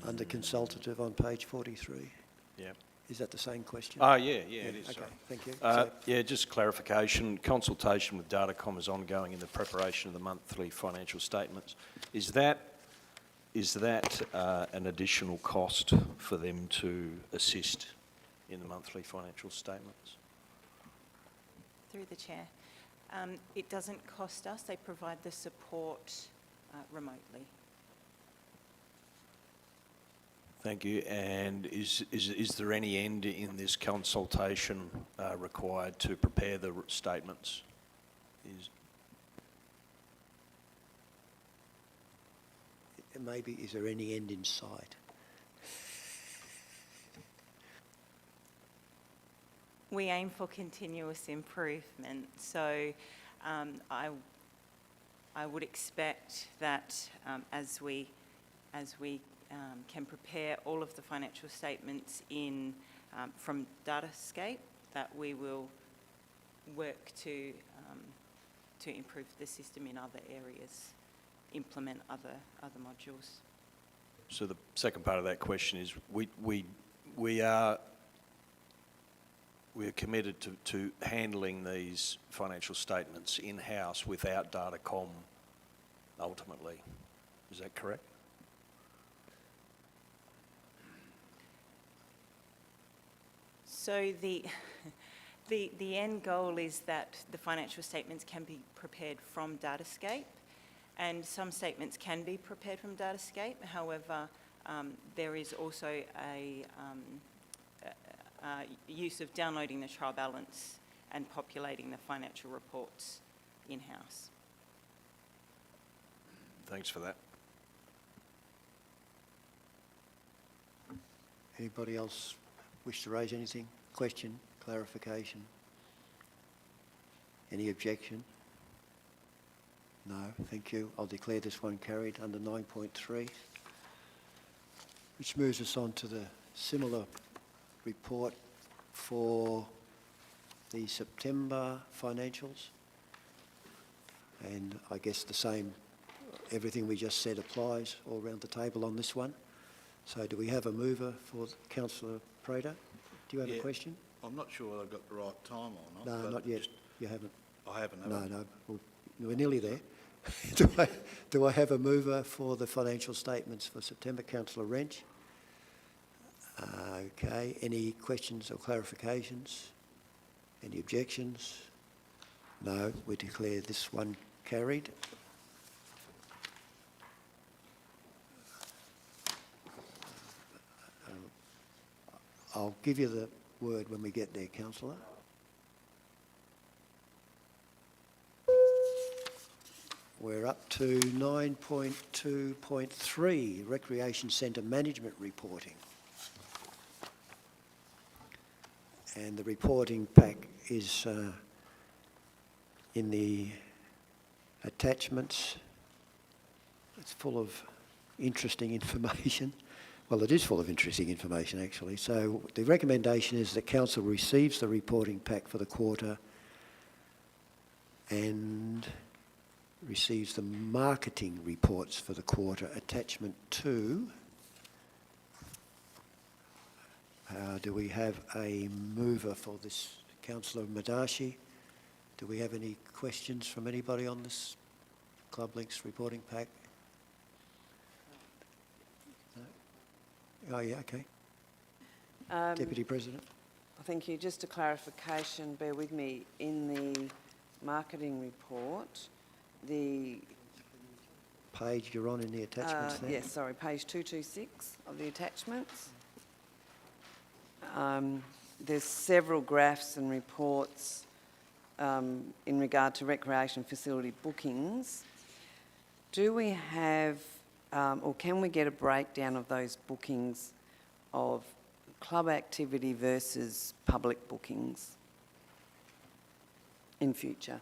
Under consultative on page 43. Yeah. Is that the same question? Oh, yeah, it is. Okay, Sorry. thank you. Yeah, just clarification. Consultation with Datacom is ongoing in the preparation of the monthly financial statements. Is that an additional cost for them to assist in the monthly financial statements? Through the chair. It doesn't cost us, they provide the support remotely. Thank you. And is there any end in this consultation required to prepare the statements? Maybe, is there any end in sight? We aim for continuous improvement, so I would expect that as we can prepare all of the financial statements from Datascape, that we will work to improve the system in other areas, implement other modules. So the second part of that question is we are committed to handling these financial statements in-house without Datacom ultimately. Is that correct? So the end goal is that the financial statements can be prepared from Datascape, and some statements can be prepared from Datascape. However, there is also a use of downloading the trial balance and populating the financial reports in-house. Thanks for that. Anybody else wish to raise anything? Question, clarification? Any objection? No, thank you. I'll declare this one carried under 9.3, which moves us on to the similar report for the September financials. And I guess the same, everything we just said applies all around the table on this one. So do we have a mover for Councillor Prater? Do you have a Yeah. question? I'm not sure whether I've got the right time or not. No, but not yet. just- You haven't. I haven't, have No, I? no. Well, we're nearly there. Do I have a mover for the financial statements for September? Councillor Wrench. Okay. Any questions or clarifications? Any objections? No. We declare this one carried. I'll give you the word when we get there, Councillor. We're up to 9.2.3, Recreation Centre Management Reporting. And the reporting pack is in the attachments. It's full of interesting information. Well, it is full of interesting information, actually. So the recommendation is that Council receives the reporting pack for the quarter and receives the marketing reports for the quarter, attachment 2. Do we have a mover for this? Councillor Madashi, do we have any questions from anybody on this Club Links reporting pack? No? Oh, yeah, okay. Deputy President. Thank you. Just a clarification, bear with me. In the marketing report, the... Page you're on in the attachments there? Yes, sorry, page 226 of the attachments. There's several graphs and reports in regard to recreation facility bookings. Do we have, or can we get a breakdown of those bookings of club activity versus public bookings in future?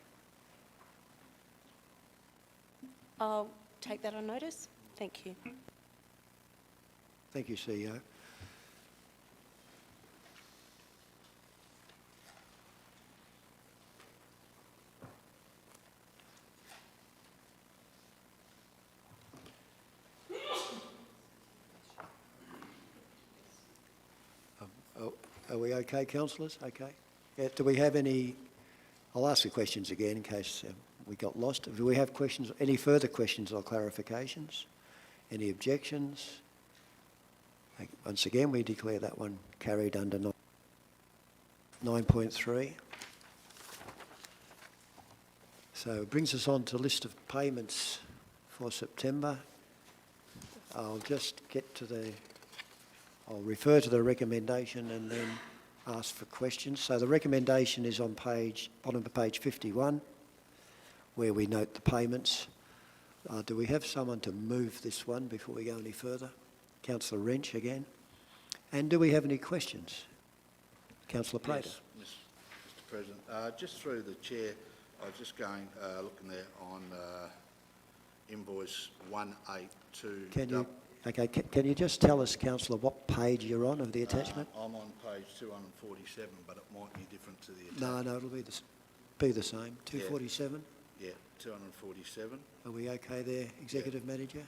I'll take that on notice. Thank you. Thank you, CEO. Are we okay, councillors? Okay. Yeah, do we have any... I'll ask the questions again in case we got lost. Do we have questions, any further questions or clarifications? Any objections? Once again, we declare that one carried under 9.3. So it brings us on to a list of payments for September. I'll just get to the... I'll refer to the recommendation and then ask for questions. So the recommendation is on bottom of page 51, where we note the payments. Do we have someone to move this one before we go any further? Councillor Wrench again. And do we have any questions? Councillor Prater. Yes, Mr. President. Just through the chair, I was just going, looking there on invoice 182. Can you just tell us, Councillor, what page you're on of the attachment? I'm on page 247, but it might be different to the attachment. No, it'll be the same. 247? Yeah, 247. Are we okay there, Executive Manager?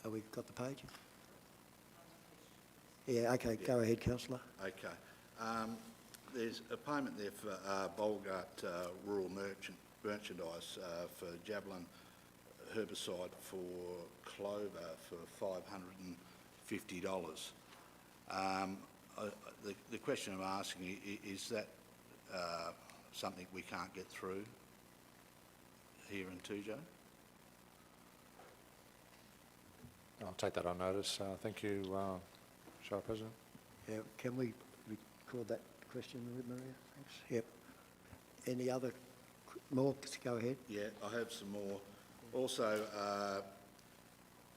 Have we got the page? Yeah, okay, go ahead, Councillor. Okay. There's a payment there for Bolgart Rural Merchandise for Javelin herbicide for clover for $50. The question I'm asking is that something we can't get through here in Tujo? I'll take that on notice. Thank you, Shire President. Yeah, can we record that question, Maria? Thanks. Yep. Any other more? Go ahead. Yeah, I have some more. Also,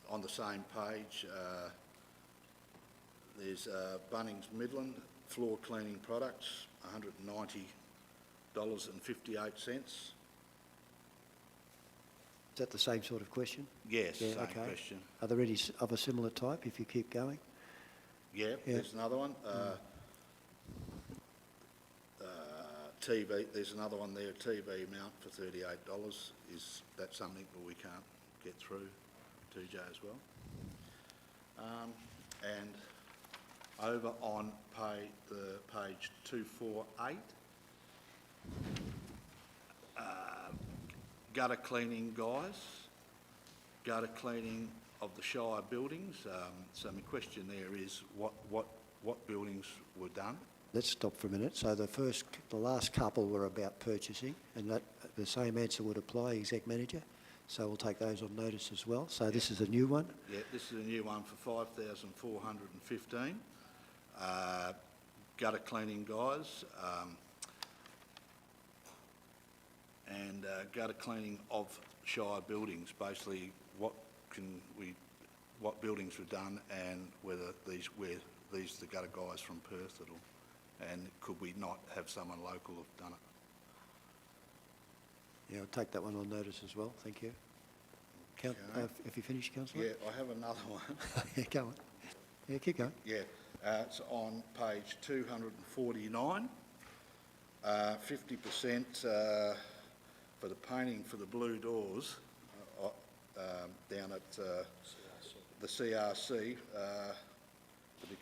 on the same page, there's Bunnings Midland floor cleaning products, $190.58. Is that the same sort of question? Yes, Yeah, same okay. question. Are there any of a similar type, if you keep going? Yeah, there's another one. TV, there's another one there, TV mount for $38. Is that something that we can't get through Tujo as well? And over on page 248, gutter cleaning, guys. Gutter cleaning of the Shire buildings. So my question there is, what buildings were done? Let's stop for a minute. So the last couple were about purchasing, and that the same answer would apply, Exec Manager. So we'll take those on notice as well. So this is a new one. Yeah, this is a new one for $5,415. Gutter cleaning, guys, and gutter cleaning of Shire buildings. Basically, what buildings were done, and whether these the gutter guys from Perth at all, and could we not have someone local have done it? Yeah, I'll take that one on notice as well. Thank you. Okay. Have you finished, Councillor? Yeah, I have another one. Yeah, go on. Yeah, keep going. Yeah, it's on page 249. 50% for the painting for the blue doors down at the CRC for the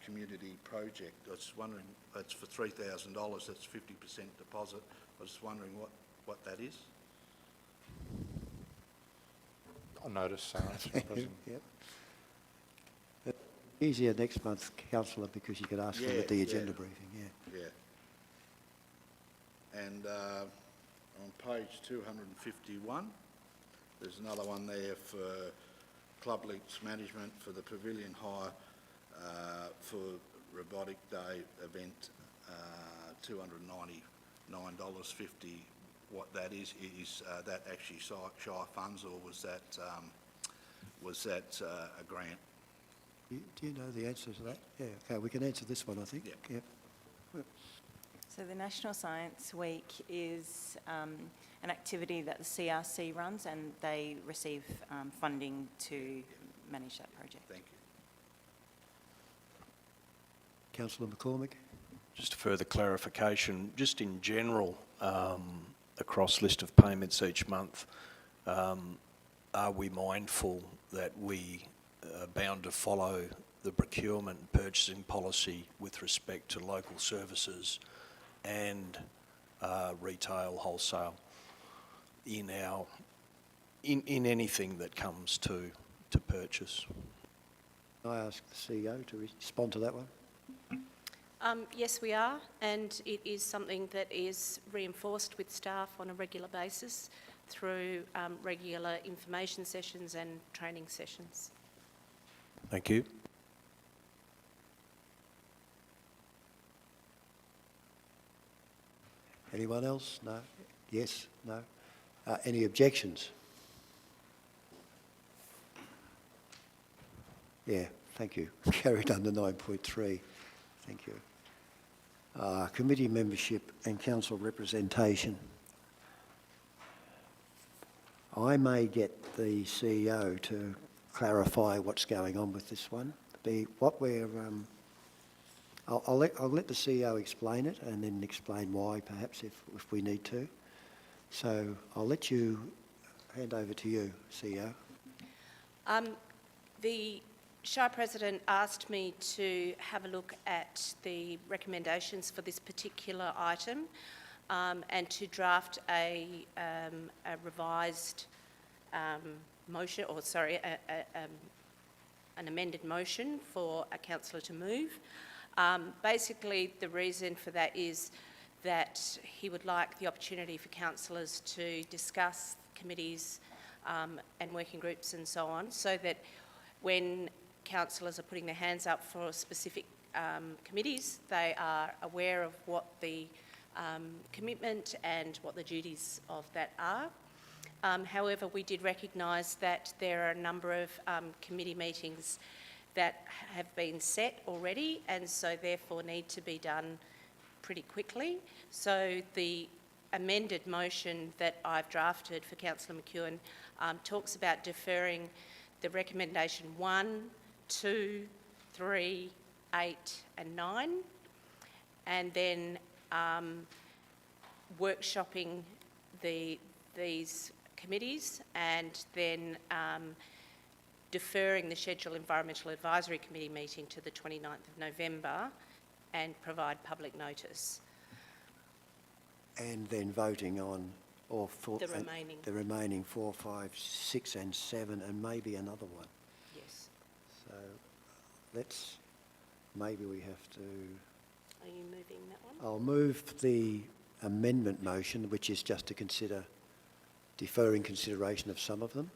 community project. I was wondering, that's for $3,000. That's 50% deposit. I was just wondering what that is. On notice, Shire President. Yep. Easier next month, Councillor, because you could ask them at the agenda briefing, yeah. Yeah. And on page 251, there's another one there for Club Links Management for the pavilion hire for Robotic Day event, $299.50. What that is that actually Shire funds, or was that a grant? Do you know the answer to that? Yeah, okay, we can answer this one, I think. Yep. Yep. So the National Science Week is an activity that the CRC runs, and they receive funding to manage that project. Thank you. Councillor McCormick? Just a further clarification, just in general, across list of payments each month, are we mindful that we are bound to follow the procurement and purchasing policy with respect to local services and retail wholesale in anything that comes to purchase? Can I ask the CEO to respond to that one? Yes, we are, and it is something that is reinforced with staff on a regular basis through regular information sessions and training sessions. Thank you. Anyone else? No? Yes? No? Any objections? Yeah, thank you. Carried under 9.3. Thank you. Committee membership and council representation. I may get the CEO to clarify what's going on with this one. I'll let the CEO explain it and then explain why, perhaps, if we need to. So I'll let you hand over to you, CEO. The Shire President asked me to have a look at the recommendations for this particular item and to draft a revised motion, or sorry, an amended motion for a councillor to move. Basically, the reason for that is that he would like the opportunity for councillors to discuss committees and working groups and so on, so that when councillors are putting their hands up for specific committees, they are aware of what the commitment and what the duties of that are. However, we did recognise that there are a number of committee meetings that have been set already and so therefore need to be done pretty quickly. So the amended motion that I've drafted for Councillor McEwen talks about deferring the recommendation 1, 2, 3, 8 and 9, and then workshopping these committees, and then deferring the scheduled Environmental Advisory Committee meeting to the 29th of November and provide public notice. And then voting on The remaining. the remaining 4, 5, 6 and 7 and maybe another one. Yes. So maybe we have to... Are you moving that one? I'll move the amendment motion, which is just to consider deferring consideration of some of them.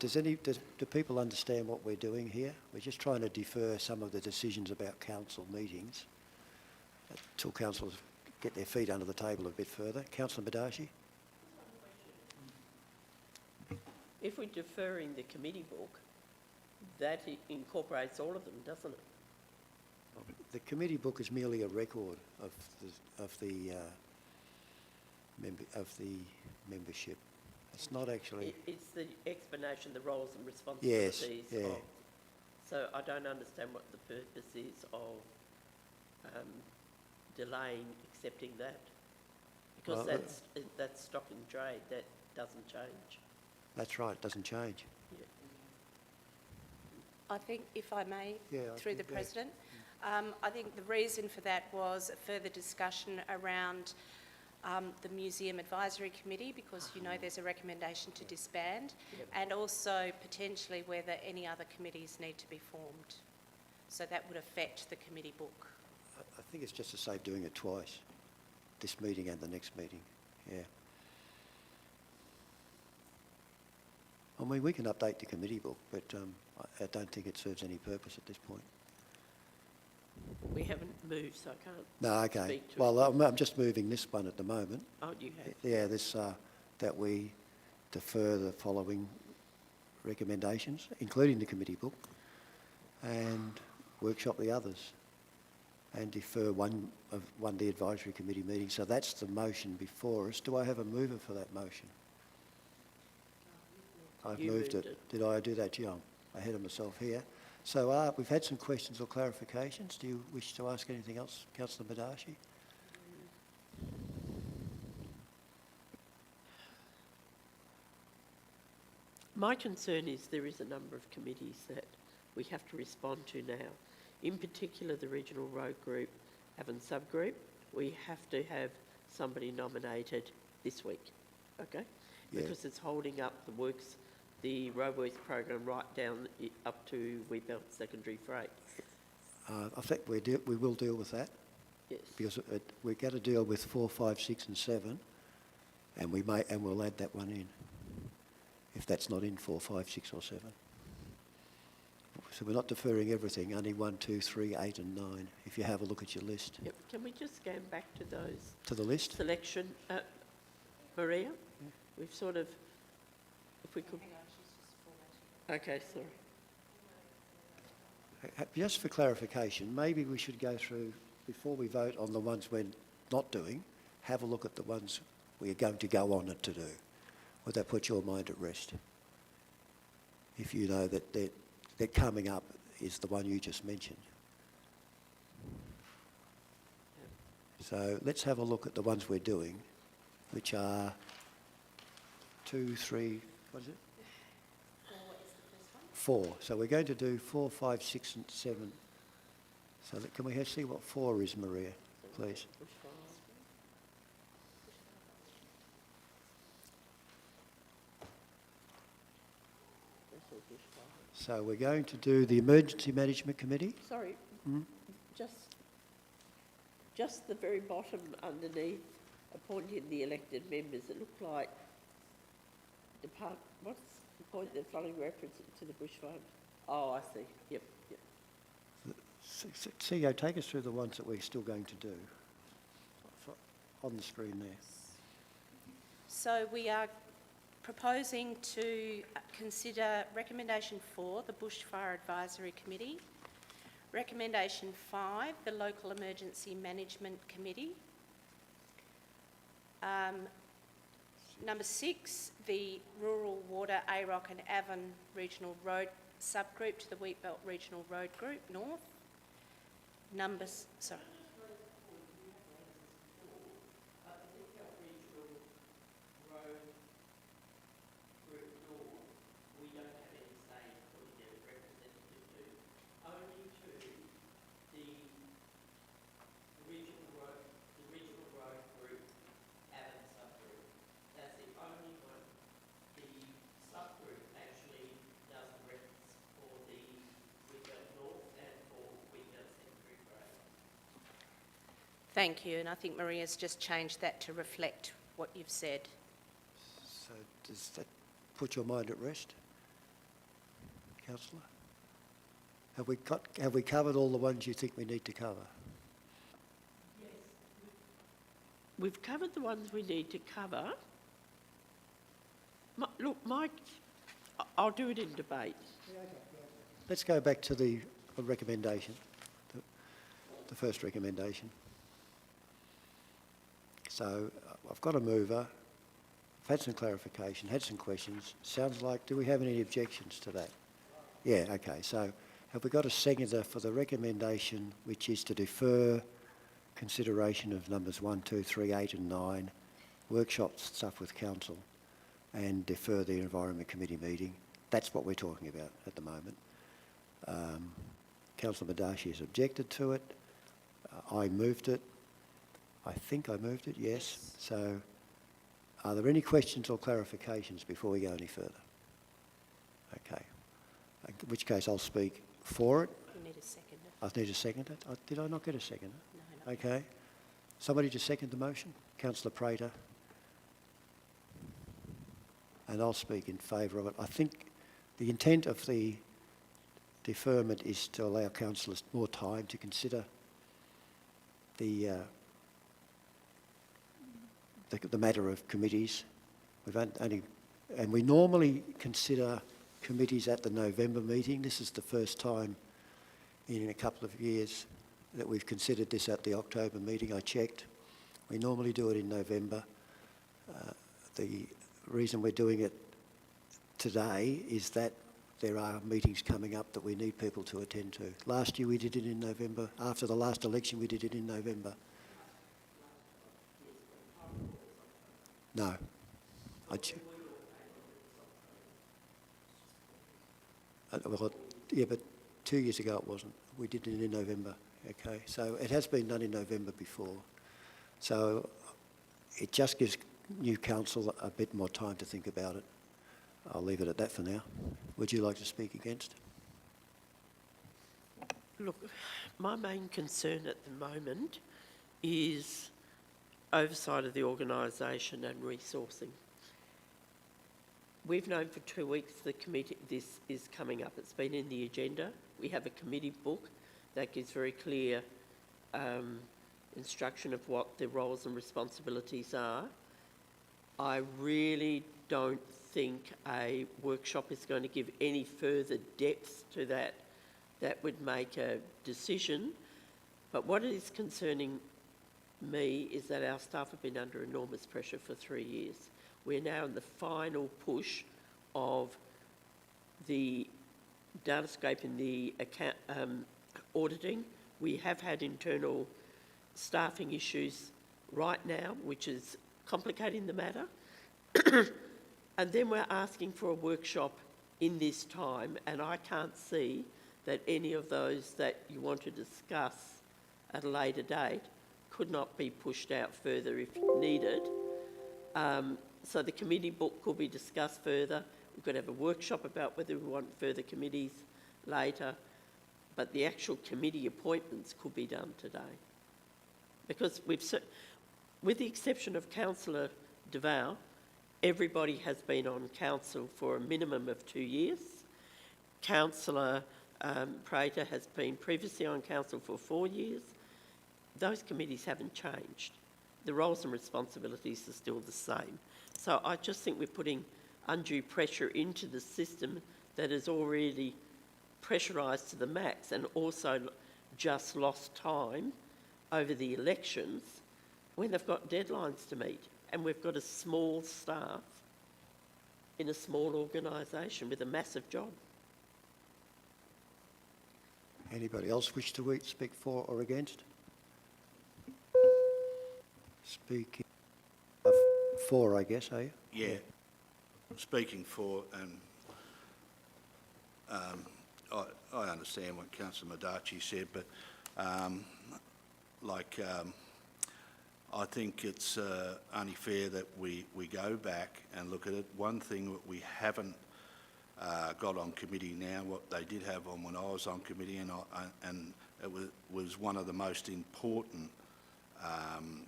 Do people understand what we're doing here? We're just trying to defer some of the decisions about council meetings until councillors get their feet under the table a bit further. Councillor Badashi? If we're deferring the committee book, that incorporates all of them, doesn't it? The committee book is merely a record of the membership. It's not actually... It's the explanation, the roles and Yes, responsibilities yeah. of... So I don't understand what the purpose is of delaying accepting that. Because Well, that's stock in trade, that doesn't change. That's right, it doesn't change. Yeah. I think, if I may, Yeah, I through the think, yeah. President, I think the reason for that was a further discussion around the Museum Advisory Committee, because you know there's a recommendation to disband, Yep. and also potentially whether any other committees need to be formed. So that would affect the committee book. I think it's just to save doing it twice, this meeting and the next meeting, yeah. I mean, we can update the committee book, but I don't think it serves any purpose at this point. We haven't moved, so I can't No, okay. speak to it. Well, I'm just moving this one at the moment. Oh, you have? Yeah, this, that we defer the following recommendations, including the committee book, and workshop the others, and defer one of the advisory committee meeting. So that's the motion before us. Do I have a mover for that motion? I've You moved moved it. it. Did I do that? Yeah, I'm ahead of myself here. So we've had some questions or clarifications. Do you wish to ask anything else, Councillor Badashi? My concern is there is a number of committees that we have to respond to now. In particular, the Regional Road Group, Avon Subgroup, we have to have somebody nominated this week, okay? Yeah. Because it's holding up the roadworks program right down up to Wheatbelt Secondary Freight. I think we will deal with that, Yes. because we've got to deal with 4, 5, 6 and 7, and we'll add that one in, if that's not in 4, 5, 6 or 7. So we're not deferring everything, only 1, 2, 3, 8 and 9, if you have a look at your list. Yep. Can we just scan back to those To the list? selection, Maria? We've sort of, if we could... Okay, sorry. Just for clarification, maybe we should go through, before we vote on the ones we're not doing, have a look at the ones we're going to go on to do. Would that put your mind at rest? If you know that they're coming up is the one you just mentioned. So let's have a look at the ones we're doing, which are 2, 3, what is it? 4. So we're going to do 4, 5, 6 and 7. So can we see what 4 is, Maria, please? So we're going to do the Emergency Management Committee. Sorry, just the very bottom underneath appointing the elected members, it looked like what's the point, the following reference to the bush fund? Oh, I see, yep. CEO, take us through the ones that we're still going to do. On the screen there. So we are proposing to consider recommendation 4, the Bushfire Advisory Committee. Recommendation 5, the Local Emergency Management Committee. Number 6, the Rural Water, AROC and Avon Regional Road Subgroup to the Wheatbelt Regional Road Group, North. Sorry. Thank you, and I think Maria's just changed that to reflect what you've said. So does that put your mind at rest, Councillor? Have we covered all the ones you think we need to cover? We've covered the ones we need to cover. Look, Mike, I'll do it in debate. Let's go back to the recommendation, the first recommendation. So I've got a mover, I've had some clarification, had some questions. Sounds like, do we have any objections to that? Yeah, okay. So have we got a seconder for the recommendation, which is to defer consideration of numbers 1, 2, 3, 8 and 9, workshop stuff with council, and defer the Environment Committee meeting? That's what we're talking about at the moment. Councillor Madashi has objected to it. I moved it. I think I moved it, yes. So are there any questions or clarifications before we go any further? Okay. In which case I'll speak for it. You need a seconder. I need a seconder. Did I not get a seconder? No, not Okay. Somebody to second the motion? Councillor Prater. And I'll speak in favour of it. I think the intent of the deferment is to allow councillors more time to consider the matter of committees. And we normally consider committees at the November meeting. This is the first time in a couple of years that we've considered this at the October meeting. I checked. We normally do it in November. The reason we're doing it today is that there are meetings coming up that we need people to attend to. Last year we did it in November. After the last election we did it in November. No. Yeah, but 2 years ago it wasn't. We did it in November, okay? So it has been done in November before. So it just gives new council a bit more time to think about it. I'll leave it at that for now. Would you like to speak against? Look, my main concern at the moment is oversight of the organisation and resourcing. We've known for 2 weeks the committee, this is coming up. It's been in the agenda. We have a committee book that gives very clear instruction of what the roles and responsibilities are. I really don't think a workshop is going to give any further depth to that that would make a decision. But what is concerning me is that our staff have been under enormous pressure for 3 years. We're now in the final push of the data scope in the account, auditing. We have had internal staffing issues right now, which is complicating the matter. And then we're asking for a workshop in this time, and I can't see that any of those that you want to discuss at a later date could not be pushed out further if needed. So the committee book could be discussed further. We could have a workshop about whether we want further committees later, but the actual committee appointments could be done today. Because with the exception of Councillor DeVal, everybody has been on council for a minimum of 2 years. Councillor Prater has been previously on council for 4 years. Those committees haven't changed. The roles and responsibilities are still the same. So I just think we're putting undue pressure into the system that is already pressurised to the max, and also just lost time over the elections when they've got deadlines to meet, and we've got a small staff in a small organisation with a massive job. Anybody else wish to speak for or against? Speaking for, I guess, are you? Yeah, speaking for, and I understand what Councillor Madachi said, but I think it's only fair that we go back and look at it. One thing that we haven't got on committee now, what they did have on when I was on committee, and it was one of the most important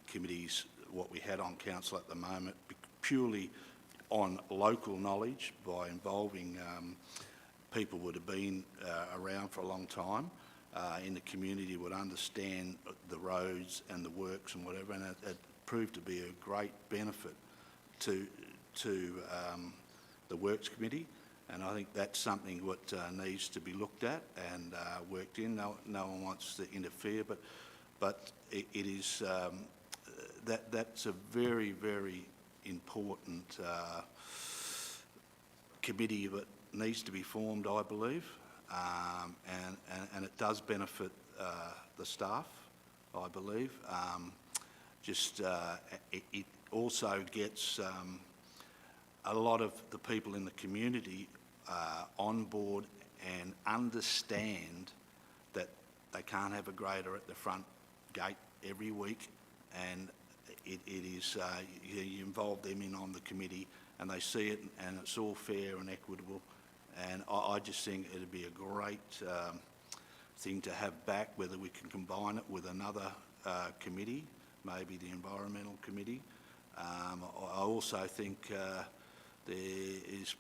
committees what we had on council at the moment, purely on local knowledge, by involving people would have been around for a long time in the community, would understand the roads and the works and whatever, and it proved to be a great benefit to the Works Committee, and I think that's something what needs to be looked at and worked in. No one wants to interfere, but it is that's a very, very important committee that needs to be formed, I believe, and it does benefit the staff, I believe. It also gets a lot of the people in the community on board and understand that they can't have a grader at the front gate every week, and it is you involve them in on the committee, and they see it, and it's all fair and equitable. And I just think it'd be a great thing to have back, whether we can combine it with another committee, maybe the Environmental Committee. I also think there is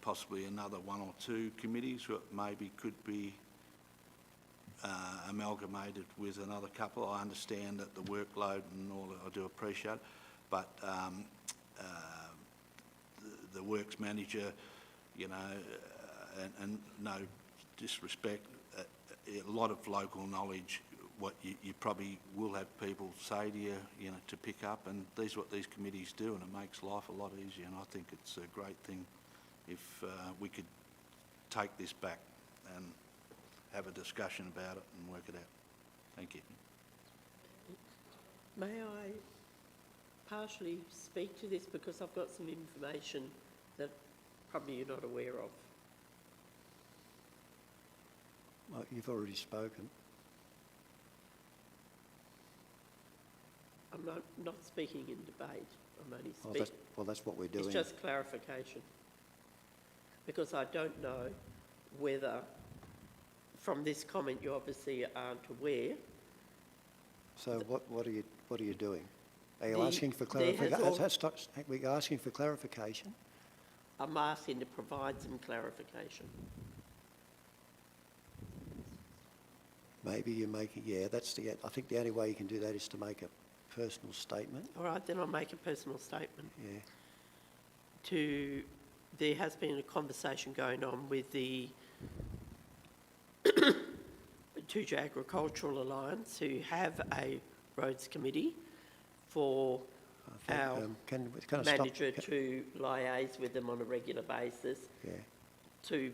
possibly another one or two committees that maybe could be amalgamated with another couple. I understand that the workload and all that, I do appreciate it, but the works manager, you know, and no disrespect, a lot of local knowledge, what you probably will have people say to you, you know, to pick up, and these are what these committees do, and it makes life a lot easier, and I think it's a great thing if we could take this back and have a discussion about it and work it out. Thank you. May I partially speak to this, because I've got some information that probably you're not aware of. Well, you've already spoken. I'm not speaking in debate. I'm only speaking. Well, that's what we're doing. It's just clarification. Because I don't know whether, from this comment, you obviously aren't aware. So what are you doing? Are you asking for clarification? We're asking for clarification. I'm asking to provide some clarification. Maybe you're making, yeah, I think the only way you can do that is to make a personal statement. All right, then I'll make a personal statement. Yeah. There has been a conversation going on with the Tuja Agricultural Alliance, who have a roads committee, for our can manager to liaise with them on a regular basis, to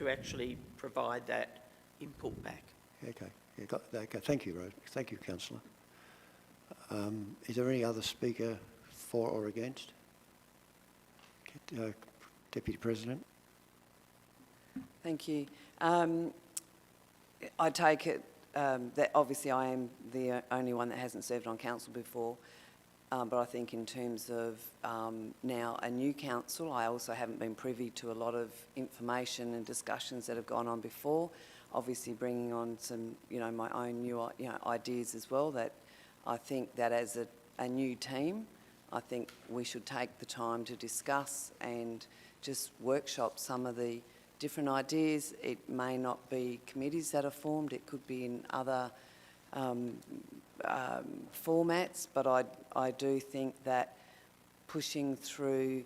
actually provide that input back. Okay. Yeah, okay. Thank you, Rose. Thank you, Councillor. Is there any other speaker for or against? Deputy President. Thank you. I take it that obviously I am the only one that hasn't served on council before. But I think in terms of now a new council, I also haven't been privy to a lot of information and discussions that have gone on before. Obviously bringing on some, my own new, ideas as well, that I think that as a new team, I think we should take the time to discuss and just workshop some of the different ideas. It may not be committees that are formed, it could be in other formats, but I do think that pushing through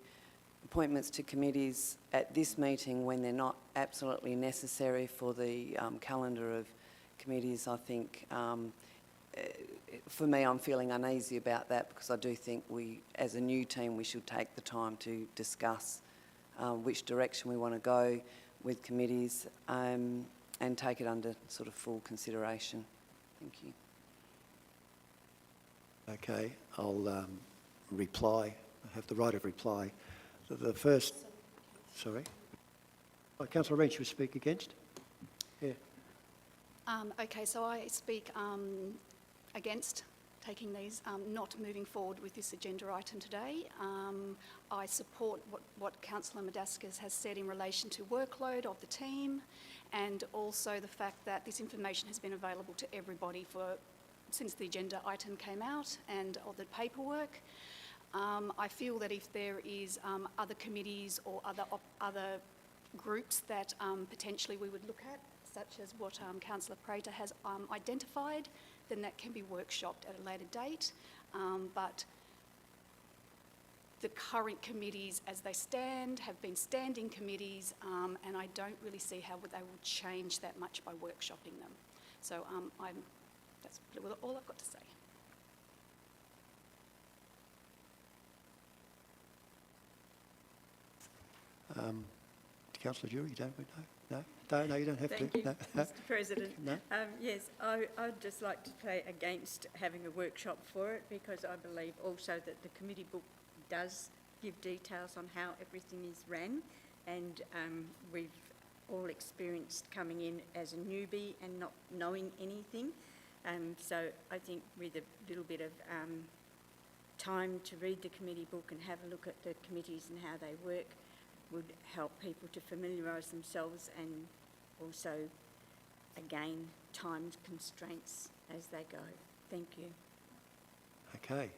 appointments to committees at this meeting when they're not absolutely necessary for the calendar of committees, I think, for me, I'm feeling uneasy about that, because I do think we, as a new team, we should take the time to discuss which direction we want to go with committees and take it under sort of full consideration. Thank you. Okay, I'll reply. I have the right of reply. The first, sorry? Oh, Councillor Wrench, you speak against? Yeah. Okay, so I speak against taking these, not moving forward with this agenda item today. I support what Councillor Madaskas has said in relation to workload of the team, and also the fact that this information has been available to everybody since the agenda item came out and of the paperwork. I feel that if there is other committees or other groups that potentially we would look at, such as what Councillor Prater has identified, then that can be workshopped at a later date. But the current committees as they stand have been standing committees, and I don't really see how they will change that much by workshopping them. So that's all I've got to say. Councillor Jury, you don't know? No, you don't have Thank to. you, No. Mr President. No? Yes, I'd just like to say against having a workshop for it, because I believe also that the committee book does give details on how everything is ran, and we've all experienced coming in as a newbie and not knowing anything. So I think with a little bit of time to read the committee book and have a look at the committees and how they work would help people to familiarise themselves, and also, again, time constraints as they go. Thank you. Okay.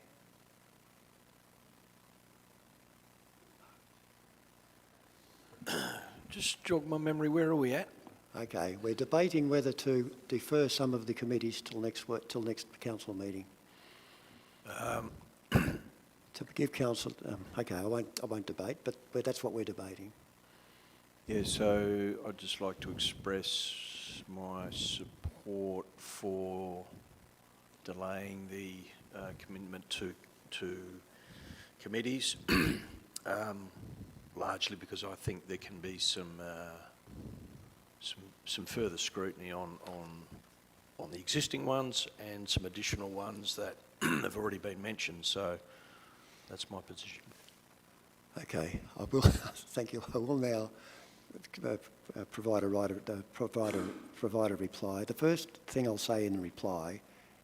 Just jog my memory, where are we at? Okay, we're debating whether to defer some of the committees till next council meeting. To give council, okay, I won't debate, but that's what we're debating. Yeah, so I'd just like to express my support for delaying the commitment to committees, largely because I think there can be some further scrutiny on the existing ones and some additional ones that have already been mentioned. So that's my position. Okay, I will. Thank you. I will now provide a reply. The first thing I'll say in reply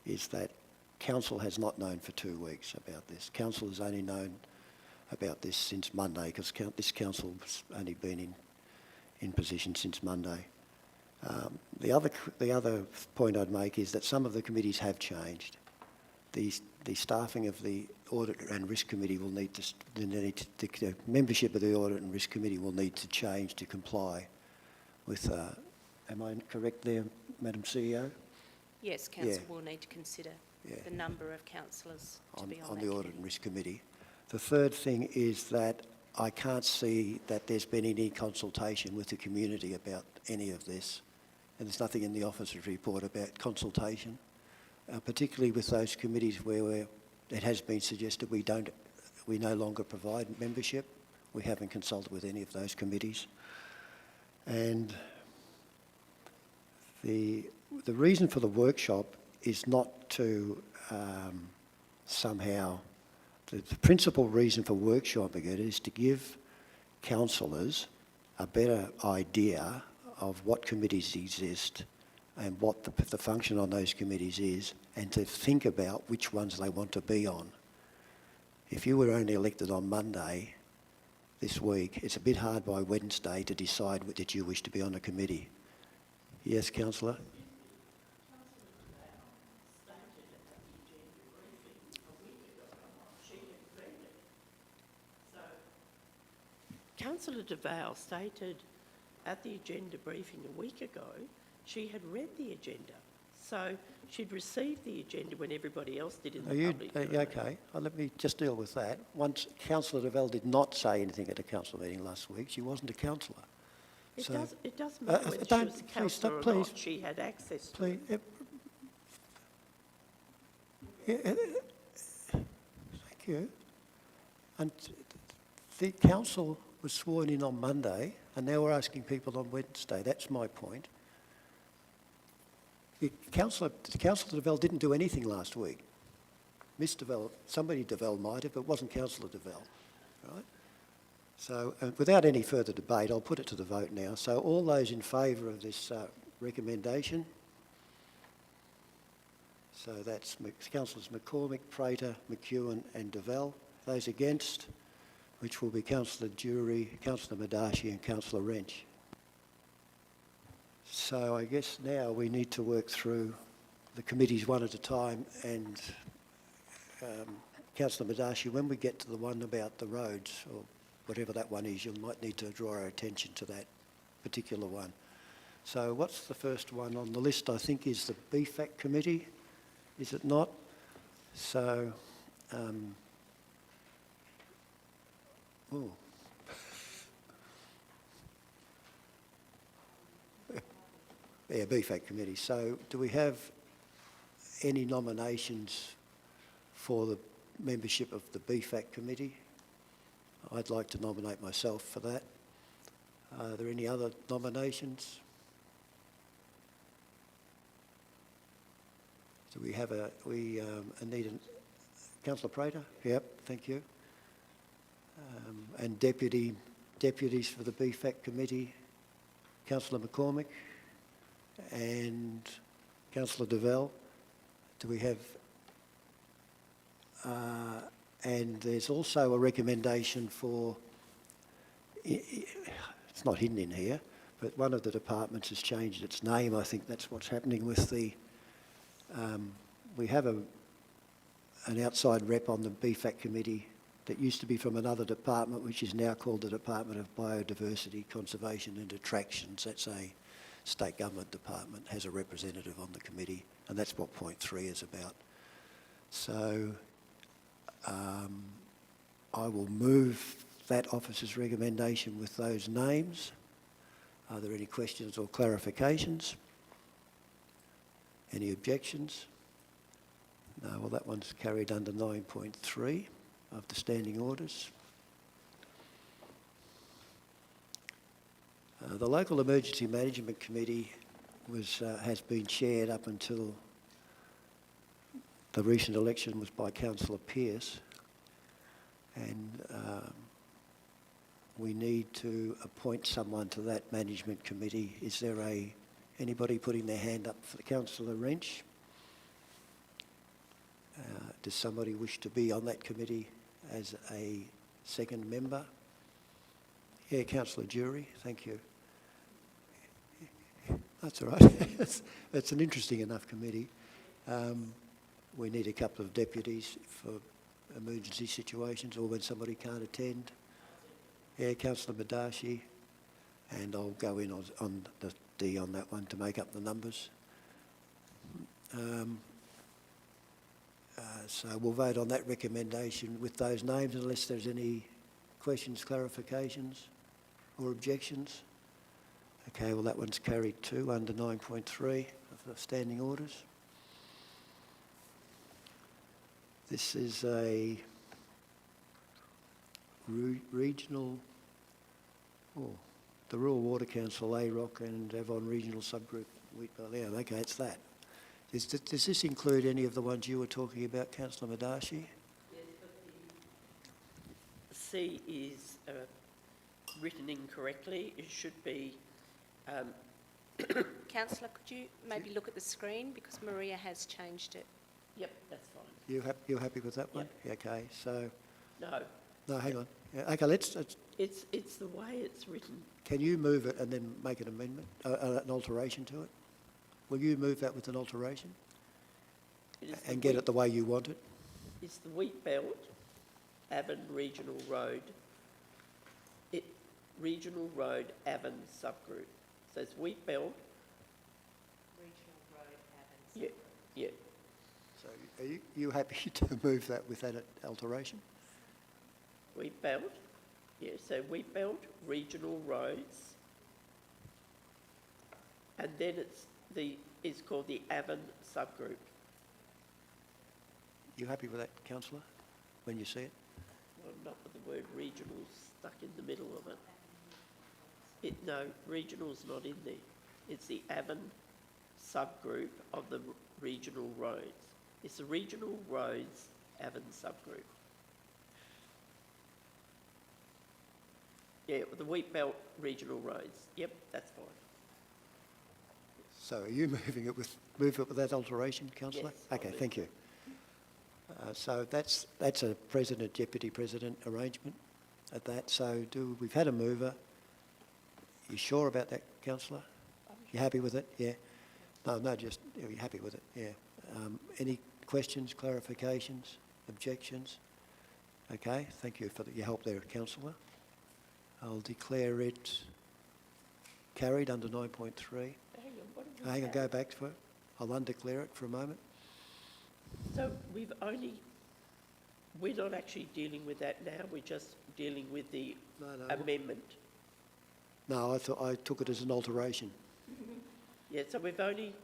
is that council has not known for 2 weeks about this. Council has only known about this since Monday, because this council's only been in position since Monday. The other point I'd make is that some of the committees have changed. The staffing of the Audit and Risk Committee will need to, the membership of the Audit and Risk Committee will need to change to comply with, am I correct there, Madam CEO? Yes, council will need to consider the number of councillors to be on that the Audit committee. and Risk Committee. The third thing is that I can't see that there's been any consultation with the community about any of this, and there's nothing in the officer's report about consultation. Particularly with those committees where it has been suggested we no longer provide membership. We haven't consulted with any of those committees. And the reason for the workshop is not to somehow, the principal reason for workshopping it is to give councillors a better idea of what committees exist and what the function on those committees is, and to think about which ones they want to be on. if you were only elected on Monday this week, it's a bit hard by Wednesday to decide that you wish to be on a committee. Yes, councillor? Councillor DeVale stated at the agenda briefing a week ago she had read the agenda. So she'd received the agenda when everybody else did in Are the you, public domain. okay, let me just deal with that. Once councillor DeVale did not say anything at a council meeting last week, she wasn't a councillor. So- It doesn't matter whether she don't- was a please councillor or stop, not, please. she had access to Please, it. thank you. And the council was sworn in on Monday, and now we're asking people on Wednesday. That's my point. Councillor DeVelle didn't do anything last week. Miss DeVelle, somebody DeVelle might have, but it wasn't Councillor DeVelle, right? So, without any further debate, I'll put it to the vote now. So, all those in favour of this recommendation? So that's Councillors McCormick, Prater, McEwen and DeVelle. Those against, which will be Councillor Jury, Councillor Madashi and Councillor Wrench. So I guess now we need to work through the committees one at a time, and Councillor Madashi, when we get to the one about the roads, or whatever that one is, you might need to draw our attention to that particular one. So what's the first one on the list? I think is the BFAC committee, is it not? So, oh. Yeah, BFAC committee. So do we have any nominations for the membership of the BFAC committee? I'd like to nominate myself for that. Are there any other nominations? Do we have need Councillor Prater? Yep, thank you. And deputies for the BFAC committee, Councillor McCormick and Councillor DeVelle. Do we have... and there's also a recommendation for... It's not hidden in here, but one of the departments has changed its name. I think that's what's happening with the... we have an outside rep on the BFAC committee that used to be from another department, which is now called the Department of Biodiversity, Conservation and Attractions. That's a state government department, has a representative on the committee, and that's what point 3 is about. So I will move that officer's recommendation with those names. Are there any questions or clarifications? Any objections? No, well, that one's carried under 9.3 of the standing orders. The Local Emergency Management Committee has been chaired up until the recent election was by Councillor Pearce, and we need to appoint someone to that management committee. Is there anybody putting their hand up for Councillor Wrench? Does somebody wish to be on that committee as a second member? Yeah, Councillor Jury, thank you. That's all right. It's an interesting enough committee. We need a couple of deputies for emergency situations or when somebody can't attend. Yeah, Councillor Madashi, and I'll go in on the D on that one to make up the numbers. So we'll vote on that recommendation with those names unless there's any questions, clarifications or objections. Okay, well that one's carried too under 9.3 of the standing orders. This is a regional, the Rural Water Council, AROC and Avon Regional Subgroup, Wheatbell. Okay, it's that. Does this include any of the ones you were talking about, Councillor Madashi? Yes, but the C is written incorrectly. It should be... Councillor, could you maybe look at the screen because Maria has changed it? Yep, that's fine. You're happy with that one? Yep. Okay, so No, No, hang on. Yeah, okay, let's, it's the way it's written. can you move it and then make an amendment, an alteration to it? Will you move that with an alteration It is the and get wheat- it the way you want it? It's the Wheat Belt, Avon Regional Road, Regional Road Avon subgroup. So it's Wheat Belt. Regional Road Avon. Yeah, yeah. So are you happy to move that with that alteration? Wheat Belt, yeah, so Wheat Belt, regional roads. And then it's called the Avon subgroup. You happy with that, councillor, when you see it? Well, not with the word regional stuck in the middle of it. No, regional's not in there. It's the Avon subgroup of the regional roads. It's the regional roads Avon subgroup. Yeah, the Wheat Belt regional roads. Yep, that's fine. So are you move it with that alteration, councillor? Yes, I'll Okay, move thank you. So that's a president, deputy president arrangement at that. So we've had a mover. You sure about that, councillor? You happy with it? Yeah? No, just, are you happy with it? Yeah. Any questions, clarifications, objections? Okay, thank you for your help there, councillor. I'll declare it carried under 9.3. Hang on, what have we Hang on, had? go back to it. I'll undeclare it for a moment. So we're not actually dealing with that now, we're just dealing with the No. amendment. No, I took it as an alteration. Yeah, so we've only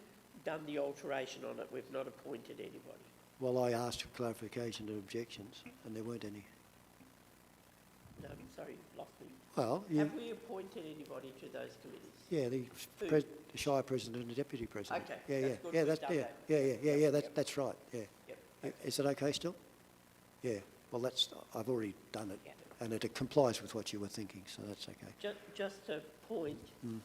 done the alteration on it, we've not appointed anybody. Well, I asked for clarification and objections, and there weren't any. No, I'm sorry, you've lost me. Well, Have we appointed anybody to those committees? yeah, Who? the Shire president and the deputy president. Okay, Yeah, that's good, yeah, we've that's, done yeah, that. yeah, Yep. that's right, yeah. Yep. Is it okay still? Yeah, well, I've already done it, Yeah. and it complies with what you were thinking, so that's okay. Just a point. Mm.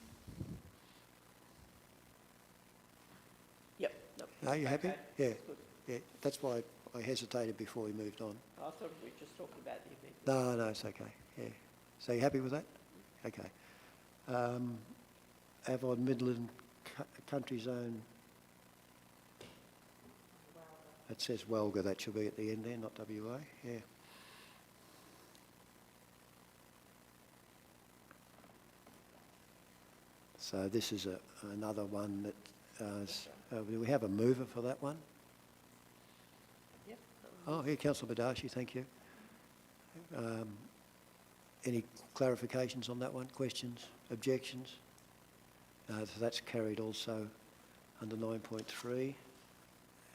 Yep. No, Are you happy? okay, Yeah, that's good. yeah, that's why I hesitated before we moved on. I thought we were just talking about the amendment. No, it's okay, yeah. So you happy with that? Okay. Avon Midland Country Zone. It says Welga, that should be at the end there, not WA, yeah. So this is another one that, do we have a mover for that one? Yep. Oh, here, Councillor Badashi, thank you. Any clarifications on that one? Questions, objections? So that's carried also under 9.3.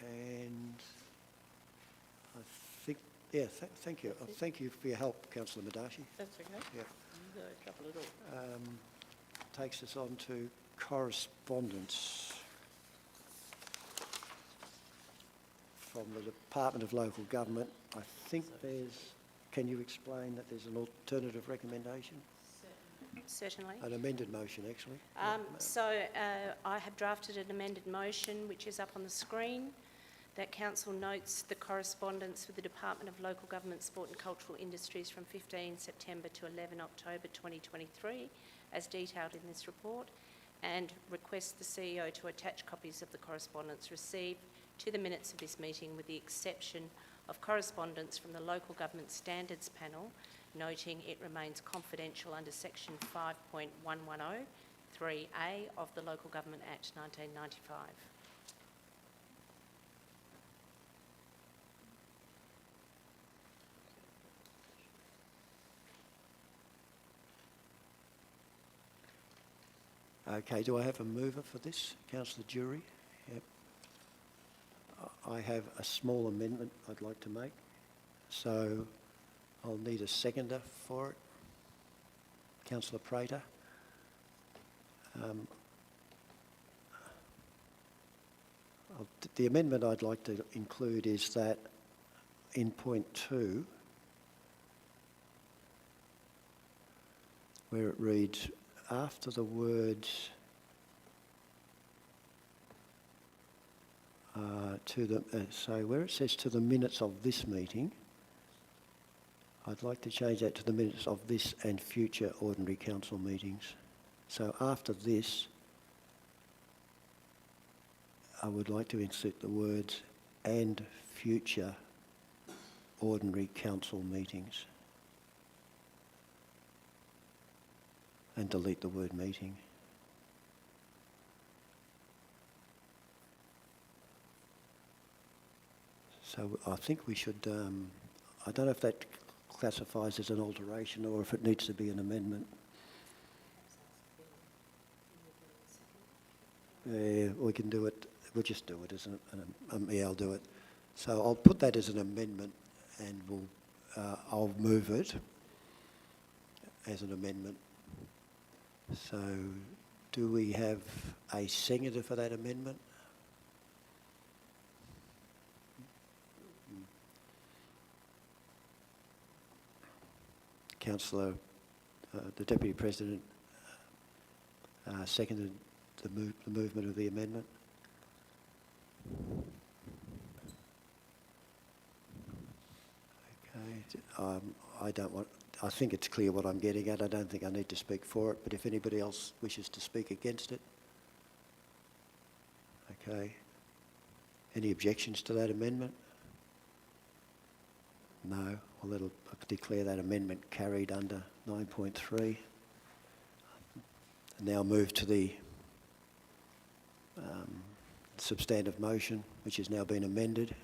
And I think, yeah, thank you. Thank you for your help, Councillor Madashi. That's okay. Yeah. No trouble at all. Takes us on to correspondence from the Department of Local Government. I think can you explain that there's an alternative recommendation? Certainly. An amended motion, actually. I have drafted an amended motion, which is up on the screen, that council notes the correspondence with the Department of Local Government, Sport and Cultural Industries from 15 September to 11 October 2023, as detailed in this report, and requests the CEO to attach copies of the correspondence received to the minutes of this meeting, with the exception of correspondence from the Local Government Standards Panel, noting it remains confidential under section 5.110 3A of the Local Government Act 1995. Okay, do I have a mover for this? Councillor Jury? Yep. I have a small amendment I'd like to make, so I'll need a seconder for it. Councillor Prater. The amendment I'd like to include is that in point 2, where it reads, after the words so where it says to the minutes of this meeting, I'd like to change that to the minutes of this and future ordinary council meetings. So after this, I would like to insert the words "and future ordinary council meetings" and delete the word "meeting." So I think we should, I don't know if that classifies as an alteration or if it needs to be an amendment. We can do it, we'll just do it as yeah, I'll do it. So I'll put that as an amendment and I'll move it as an amendment. So do we have a seconder for that amendment? Councillor, the Deputy President seconded the movement of the amendment. Okay, I think it's clear what I'm getting at. I don't think I need to speak for it, but if anybody else wishes to speak against it. Okay. Any objections to that amendment? No. Well, that'll declare that amendment carried under 9.3. Now move to the substantive motion, which has now been amended.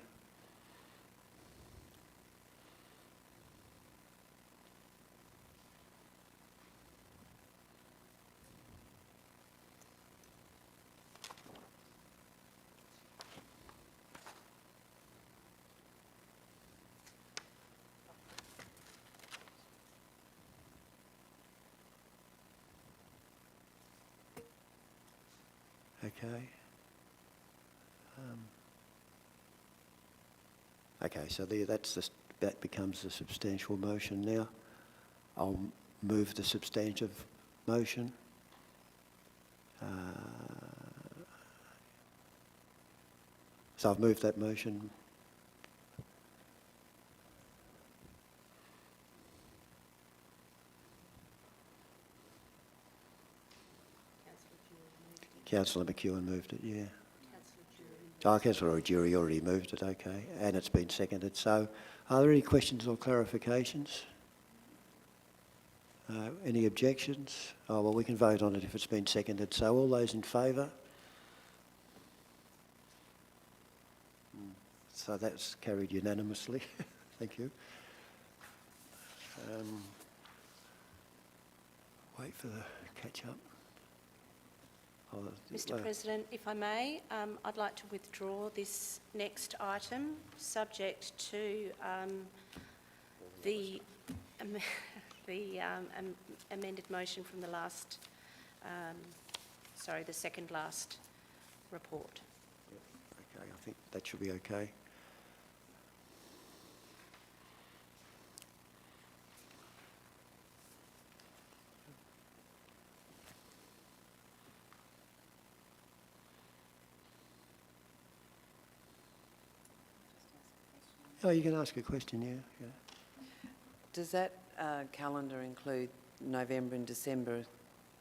Okay. Okay, so that becomes the substantial motion now. I'll move the substantive motion. So I've moved that motion. Councillor McEwen moved it, yeah. Councillor Jury already moved it, okay, and it's been seconded. So are there any questions or clarifications? Any objections? Oh, well, we can vote on it if it's been seconded. So all those in favour? So that's carried unanimously. Thank you. Wait for the catch-up. Mr. President, if I may, I'd like to withdraw this next item, subject to the amended motion from the last, the second last report. Okay, I think that should be okay. Oh, you can ask a question, yeah. Does that calendar include November and December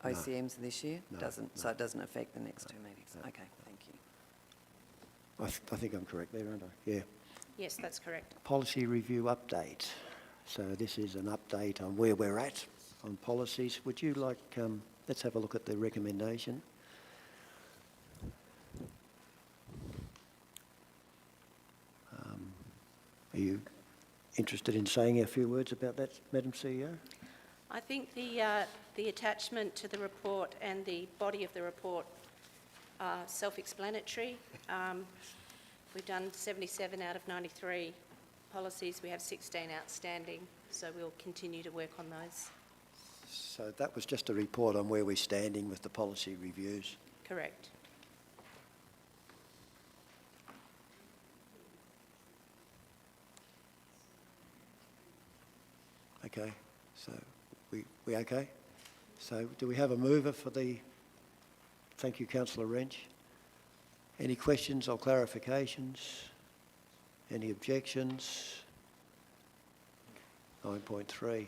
OCMs this year? No, Doesn't, no. so it doesn't affect the next two meetings? No. Okay, thank you. I think I'm correct there, aren't I? Yeah. Yes, that's correct. Policy review update. So this is an update on where we're at on policies. Would you like, let's have a look at the recommendation. Are you interested in saying a few words about that, Madam CEO? I think the attachment to the report and the body of the report are self-explanatory. We've done 77 out of 93 policies. We have 16 outstanding, so we'll continue to work on those. So that was just a report on where we're standing with the policy reviews. Correct. Okay, so we okay? So do we have a mover for the, thank you, Councillor Wrench. Any questions or clarifications? Any objections? 9.3.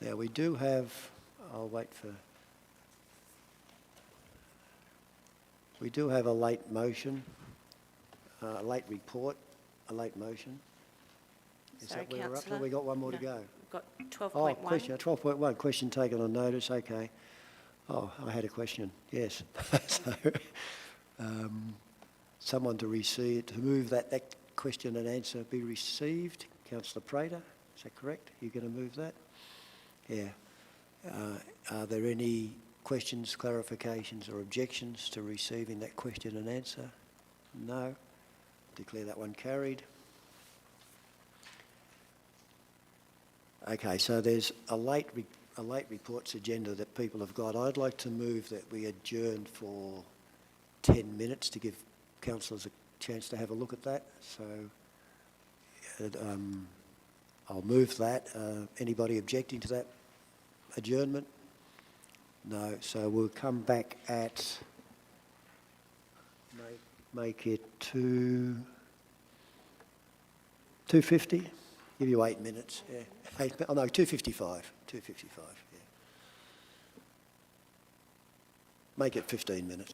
Now, we do have, I'll wait for, we do have a late motion, a late report, a late motion. Is Sorry, that where we're up to? councillor. We got one more to No. go. We've got Oh, 12.1. question, 12.1, question taken on notice, okay. Oh, I had a question, yes. So, someone to receive, to move that question and answer be received. Councillor Prater, is that correct? You're going to move that? Yeah. Are there any questions, clarifications or objections to receiving that question and answer? No. Declare that one carried. Okay, so there's a late reports agenda that people have got. I'd like to move that we adjourn for 10 minutes to give councillors a chance to have a look at that. So I'll move that. Anybody objecting to that adjournment? No. So we'll come back at, make it 2:50. Give you 8 minutes. Yeah. Oh no, 2:55. 2:55. Yeah. Make it 15 minutes.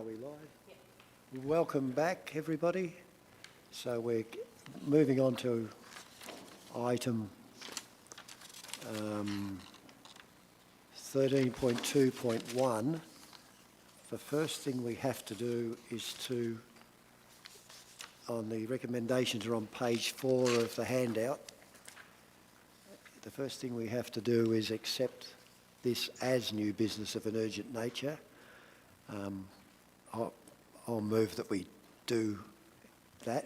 we live? Welcome back, everybody. So we're moving on to item 13.2.1. The first thing we have to do is to, on the recommendations are on page 4 of the handout. The first thing we have to do is accept this as new business of an urgent nature. I'll move that we do that,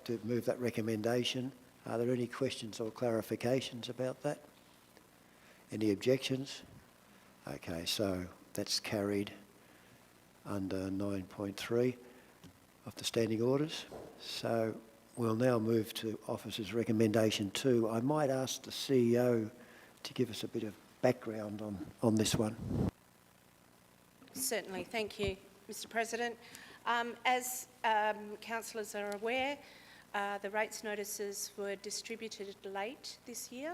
to move that recommendation. Are there any questions or clarifications about that? Any objections? Okay, so that's carried under 9.3 of the standing orders. So we'll now move to Officer's Recommendation 2. I might ask the CEO to give us a bit of background on this one. Certainly, thank you, Mr. President. As councillors are aware, the rates notices were distributed late this year,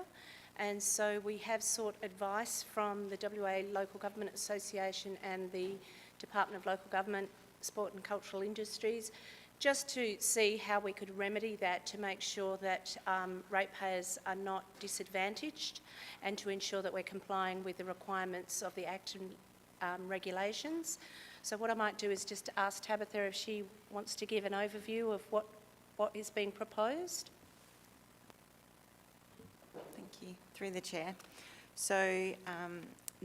and so we have sought advice from the WA Local Government Association and the Department of Local Government, Sport and Cultural Industries, just to see how we could remedy that to make sure that ratepayers are not disadvantaged and to ensure that we're complying with the requirements of the Act and regulations. So what I might do is just ask Tabitha if she wants to give an overview of what is being proposed. Thank you. Through the Chair. So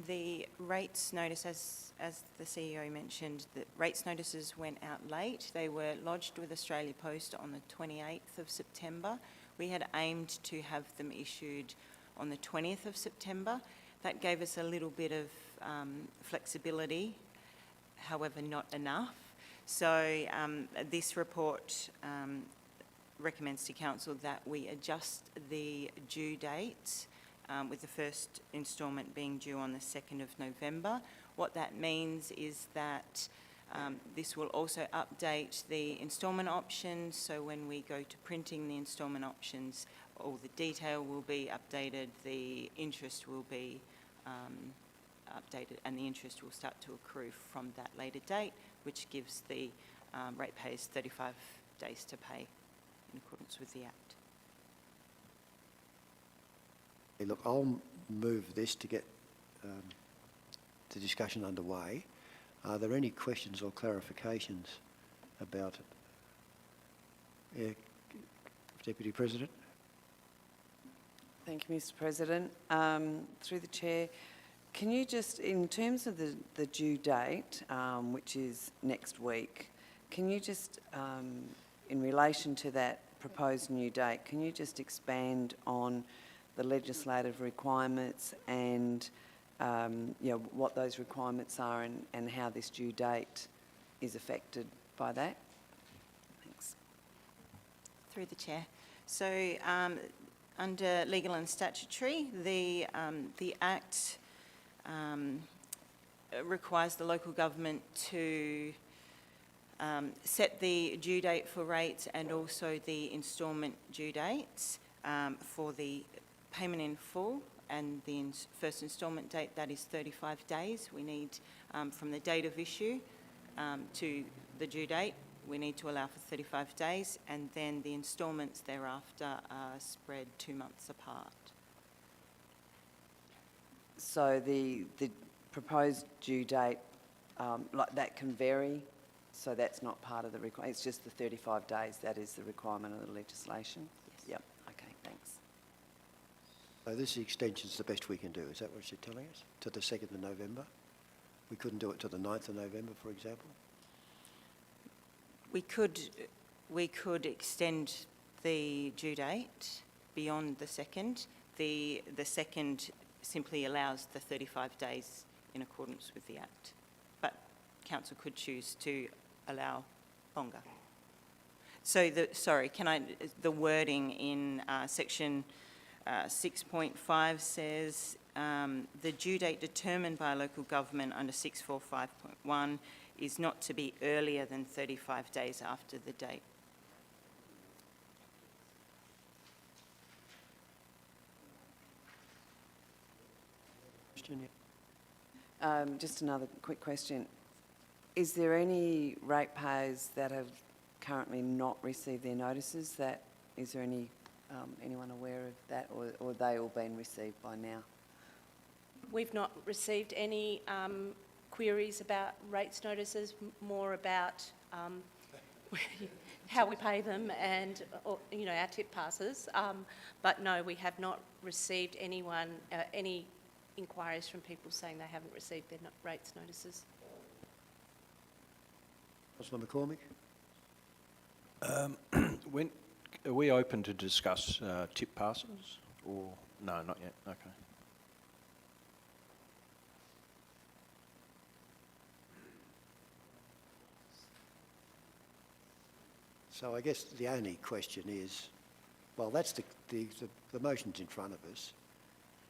the rates notice, as the CEO mentioned, the rates notices went out late. They were lodged with Australia Post on the 28th of September. We had aimed to have them issued on the 20th of September. That gave us a little bit of flexibility, however not enough. So this report recommends to Council that we adjust the due date, with the first instalment being due on the 2nd of November. What that means is that this will also update the instalment options, so when we go to printing the instalment options, all the detail will be updated, the interest will be updated, and the interest will start to accrue from that later date, which gives the ratepayers 35 days to pay in accordance with the Act. Hey, look, I'll move this to get the discussion underway. Are there any questions or clarifications about it? Yeah, Deputy President. Thank you, Mr. President. Through the Chair, can you just, in terms of the due date, which is next week, can you just, in relation to that proposed new date, can you just expand on the legislative requirements and what those requirements are and how this due date is affected by that? Thanks. Through the Chair. So under legal and statutory, the Act requires the local government to set the due date for rates and also the instalment due dates for the payment in full, and the first instalment date, that is 35 days. We need, from the date of issue to the due date, we need to allow for 35 days, and then the instalments thereafter are spread 2 months apart. So the proposed due date, like that can vary, so that's not part of the requirement, it's just the 35 days, that is the requirement of the legislation? Yes. Yep, okay, thanks. So this extension is the best we can do, is that what you're telling us? To the 2nd of November? We couldn't do it to the 9th of November, for example? We could extend the due date beyond the 2nd. The 2nd simply allows the 35 days in accordance with the Act, but Council could choose to allow longer. So the wording in section 6.5 says the due date determined by a local government under 645.1 is not to be earlier than 35 days after the date. Question, yeah. Just another quick question. Is there any ratepayers that have currently not received their notices? Is there anyone aware of that, or have they all been received by now? We've not received any queries about rates notices, more about how we pay them and, our tip passes. But no, we have not received any inquiries from people saying they haven't received their rates notices. Councillor McCormick? Are we open to discuss tip passes, or, no, not yet, okay. So I guess the only question is, well, that's the motion's in front of us.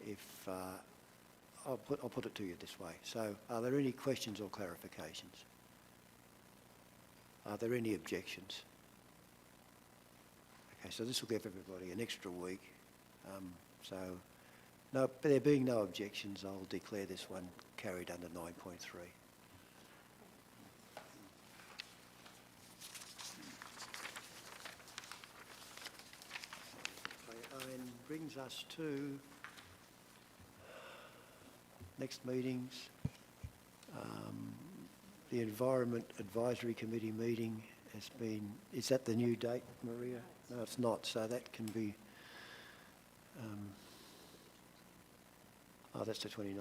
If, I'll put it to you this way. So are there any questions or clarifications? Are there any objections? Okay, so this will give everybody an extra week. No, there being no objections, I'll declare this one carried under 9.3. And brings us to next meetings. The Environment Advisory Committee meeting has been, is that the new date, Maria? No, it's not, so that can be, that's the 29th.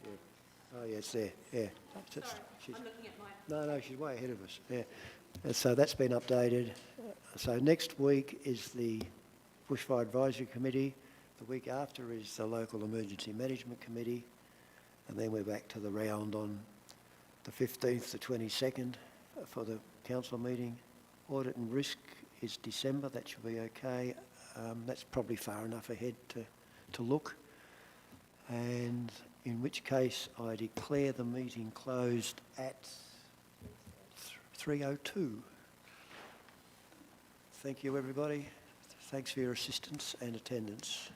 Yeah. Oh, yeah, it's there, yeah. Sorry, I'm looking at my... No, she's way ahead of us, yeah. So that's been updated. So next week is the Bushfire Advisory Committee. The week after is the Local Emergency Management Committee. And then we're back to the round on the 15th to 22nd for the council meeting. Audit and Risk is December, that should be okay. That's probably far enough ahead to look. And in which case I declare the meeting closed at 3:02. Thank you, everybody. Thanks for your assistance and attendance.